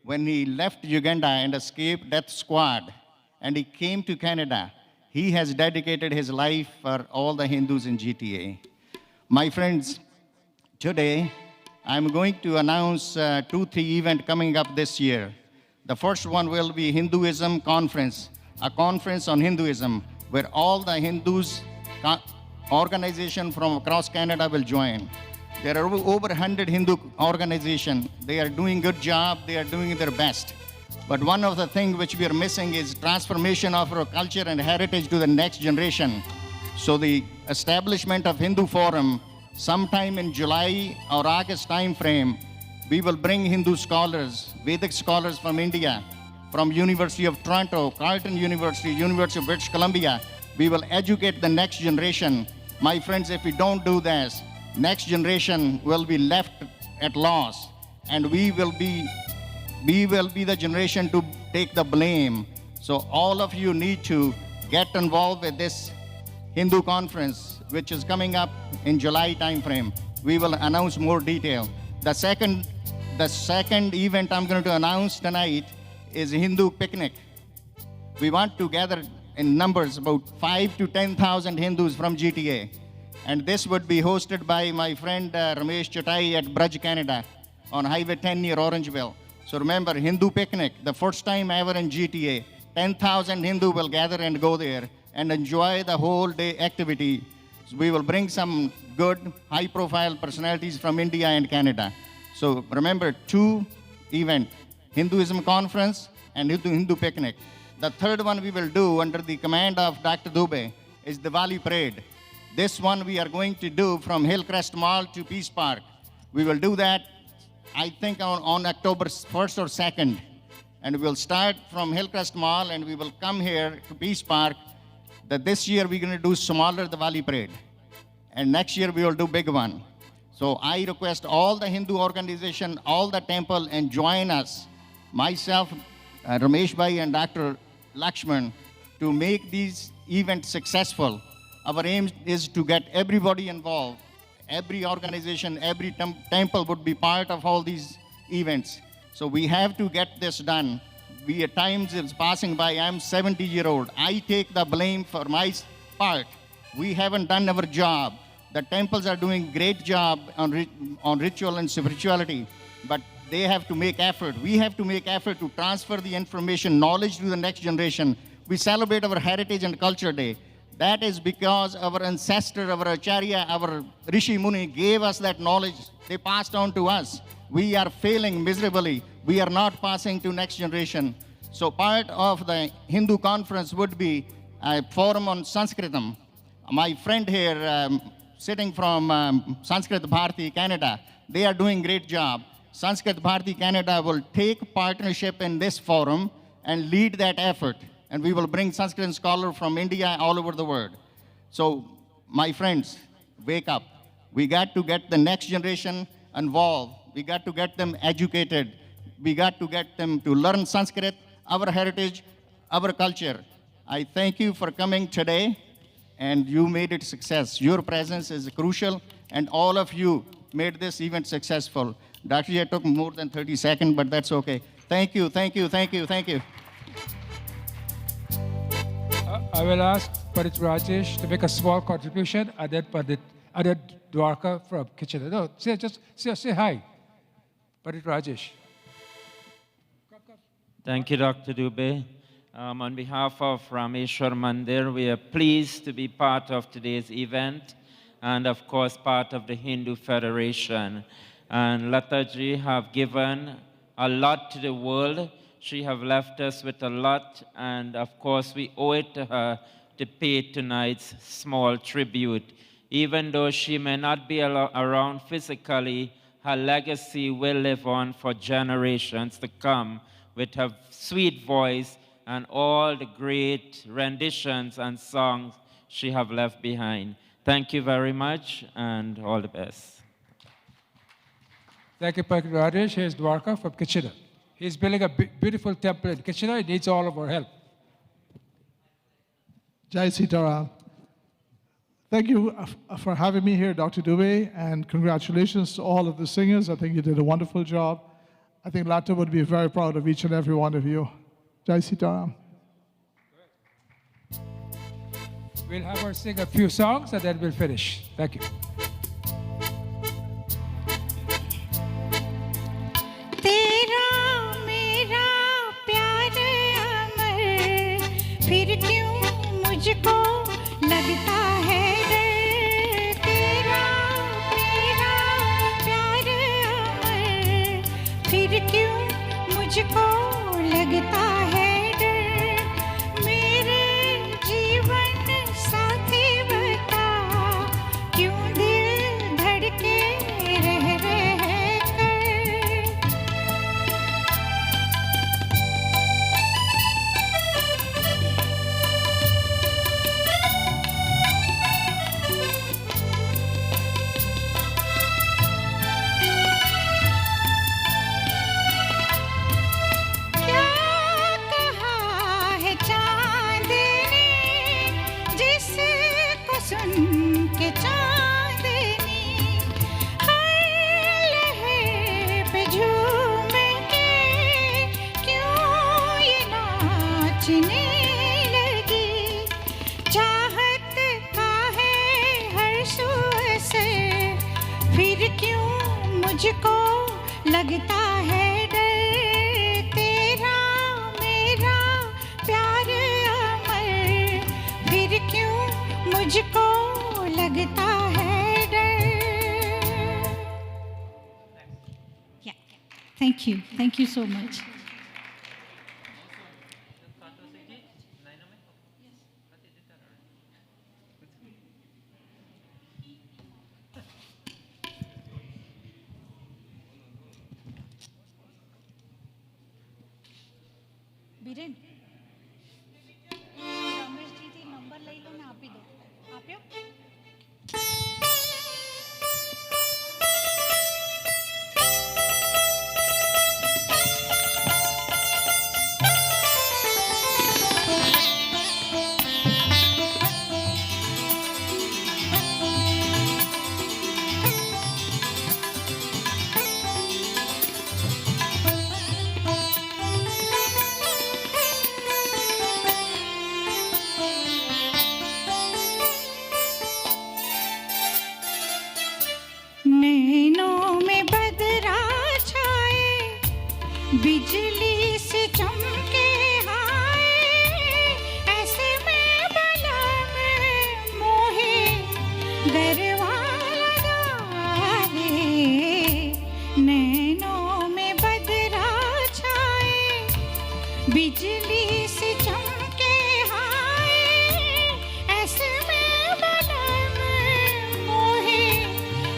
B: when he left Uganda and escaped death squad, and he came to Canada, he has dedicated his life for all the Hindus in GTA. My friends, today, I'm going to announce 2-3 events coming up this year. The first one will be Hinduism Conference, a conference on Hinduism, where all the Hindus organizations from across Canada will join. There are over 100 Hindu organizations. They are doing good job. They are doing their best. But one of the things which we are missing is transformation of our culture and heritage to the next generation. So the establishment of Hindu Forum, sometime in July or August time frame, we will bring Hindu scholars, Vedic scholars from India, from University of Toronto, Carleton University, University of British Columbia. We will educate the next generation. My friends, if we don't do this, next generation will be left at loss, and we will be the generation to take the blame. So all of you need to get involved with this Hindu conference, which is coming up in July time frame. We will announce more detail. The second event I'm going to announce tonight is a Hindu picnic. We want to gather in numbers about 5,000 to 10,000 Hindus from GTA. And this would be hosted by my friend Ramesh Chatai at Brudge, Canada, on Highway 10 near Orangeville. So remember, Hindu picnic, the first time ever in GTA. 10,000 Hindu will gather and go there and enjoy the whole day activity. So we will bring some good, high-profile personalities from India and Canada. So remember, 2 events, Hinduism Conference and Hindu Picnic. The third one we will do under the command of Dr. Dubey is Diwali Parade. This one we are going to do from Hillcrest Mall to Peace Park. We will do that, I think, on October 1st or 2nd. And we'll start from Hillcrest Mall and we will come here to Peace Park. That this year we're going to do smaller Diwali Parade. And next year we will do big one. So I request all the Hindu organization, all the temple, and join us, myself, Ramesh Bhai and Dr. Lakshman, to make these events successful. Our aim is to get everybody involved. Every organization, every temple would be part of all these events. So we have to get this done. We at times it's passing by, I'm 70-year-old. I take the blame for my part. We haven't done our job. The temples are doing great job on ritual and spirituality, but they have to make effort. We have to make effort to transfer the information, knowledge to the next generation. We celebrate our Heritage and Culture Day. That is because our ancestor, our Acharya, our Rishi Muni gave us that knowledge. They passed on to us. We are failing miserably. We are not passing to next generation. So part of the Hindu conference would be a forum on Sanskritam. My friend here, sitting from Sanskrit Bharati, Canada, they are doing great job. Sanskrit Bharati, Canada will take partnership in this forum and lead that effort. And we will bring Sanskrit scholars from India all over the world. So, my friends, wake up. We got to get the next generation involved. We got to get them educated. We got to get them to learn Sanskrit, our heritage, our culture. I thank you for coming today, and you made it success. Your presence is crucial, and all of you made this event successful. Dr. Jay took more than 30 seconds, but that's okay. Thank you, thank you, thank you, thank you.
D: I will ask Pandit Rajesh to make a small contribution, and then Dwarka from Kitchener. No, say hi. Pandit Rajesh.
H: Thank you, Dr. Dubey. On behalf of Rameshwar Mandir, we are pleased to be part of today's event and, of course, part of the Hindu Federation. And Lata ji have given a lot to the world. She have left us with a lot, and of course, we owe it to her to pay tonight's small tribute. Even though she may not be around physically, her legacy will live on for generations to come with her sweet voice and all the great renditions and songs she have left behind. Thank you very much, and all the best.
D: Thank you, Pandit Rajesh. Here's Dwarka from Kitchener. He's building a beautiful temple in Kitchener. He needs all of our help.
I: Jai Sitaram. Thank you for having me here, Dr. Dubey, and congratulations to all of the singers. I think you did a wonderful job. I think LATA would be very proud of each and every one of you. Jai Sitaram.
D: We'll have her sing a few songs, and then we'll finish. Thank you.
U: फिर क्यों मुझको लगता है डर तेरा मेरा प्यार अमर फिर क्यों मुझको लगता है डर मेरे जीवन साथी बता क्यों दिल धड़के रह कर मुझको लगता है डर तेरा मेरा प्यार अमर फिर क्यों मुझको लगता है डर Yeah. Thank you so much. Biren Ramesh ji थी नंबर ले लो ना आप ही दो आप्यो बिजली से चमके हाय ऐसे में भला मैं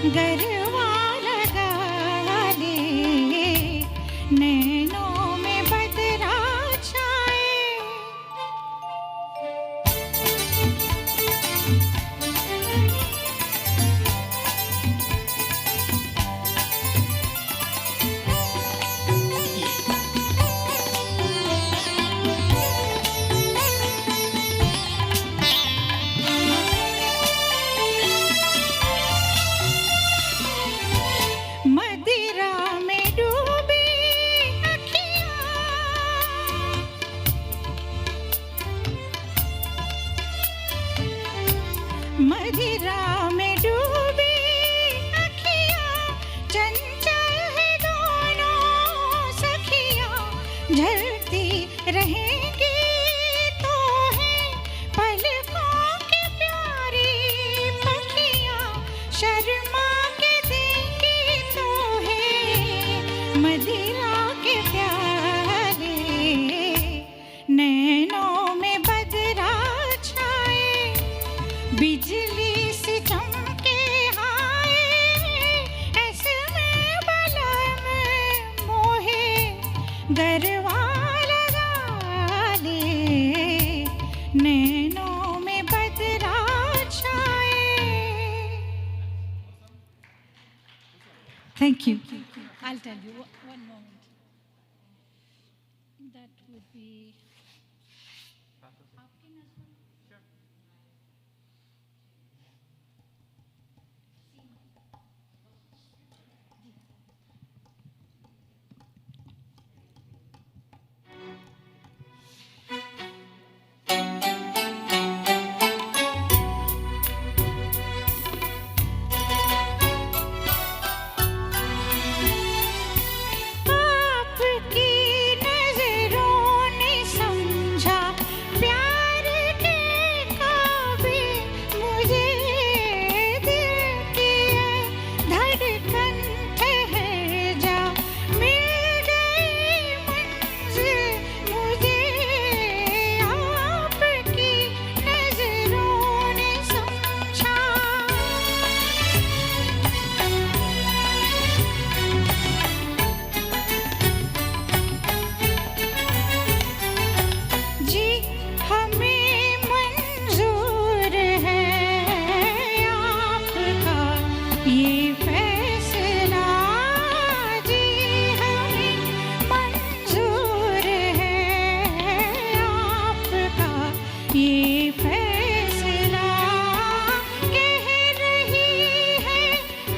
U: गरवा लगा ले, नैनों में बदरा छाए। मदिरा में डूबी अखियाँ, मदिरा में डूबी अखियाँ, चंचल है दोनों सखियाँ, झलती रहेंगी तो है पलकों की प्यारी पखियाँ, शर्मा के देंगी तो है मदिरा के प्यारे, नैनों में बदरा छाए। बिजली सी चमके हाय, ऐसे में बलम मोहे, गरवा लगा ले, नैनों में बदरा छाए। Thank you. I'll tell you one moment. That would be. आपकी नजरों ने समझा प्यार के काबिल मुझे, दिल की धड़कन ठहर जा, मिल गई मंजिल मुझे, आपकी नजरों ने समझा। जी हमें मंजूर है आपका ये फैसला, जी हमें मंजूर है आपका ये फैसला, कह रही है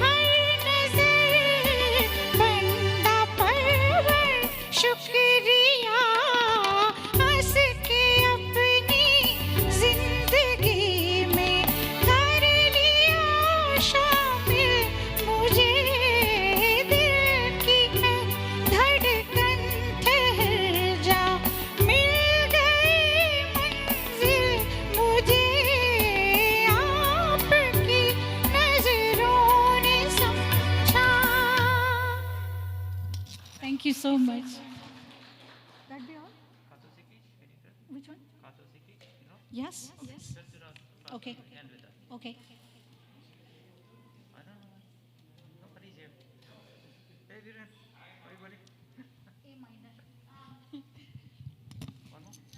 U: हर नजर बंदा परवर शुक्रिया, हंस के अपनी जिंदगी में कर लिया शामिल मुझे, दिल की धड़कन ठहर जा, मिल गई मंजिल मुझे, आपकी नजरों ने समझा। Thank you so much. That be all? Which one? Yes? Yes. Okay. Okay.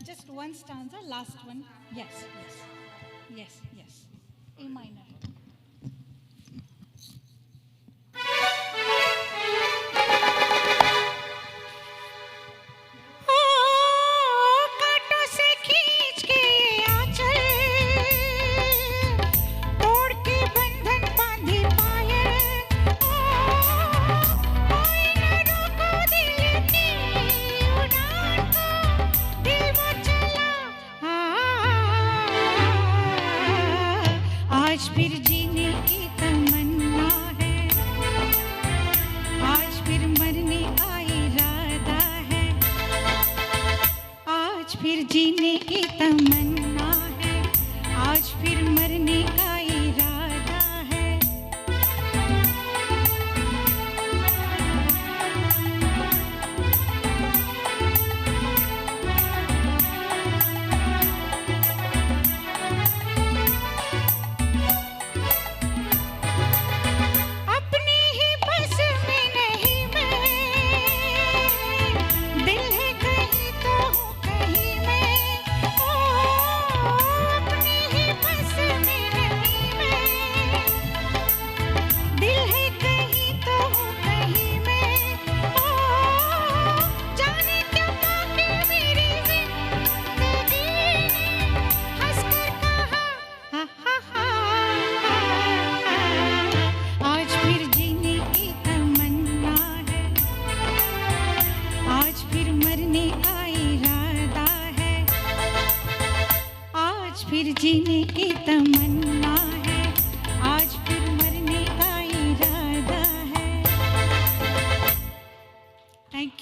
U: Just one stanza, last one. Yes, yes. Yes, yes. A minor. कांटों से खींच के आंचल, तोड़ के बंधन बांधी पायल, कोई न रोको दिल की उड़ान को, दिल वो चला आज भी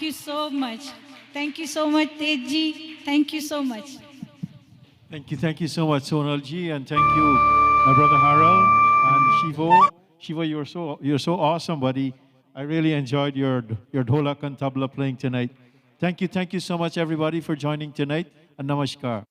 J: you so much. Thank you so much, Tejji. Thank you so much.
F: Thank you so much, Sonalji, and thank you, my brother Harold and Shivo. Shivo, you're so awesome, buddy. I really enjoyed your dholak and tabla playing tonight. Thank you so much, everybody, for joining tonight, and namaskar.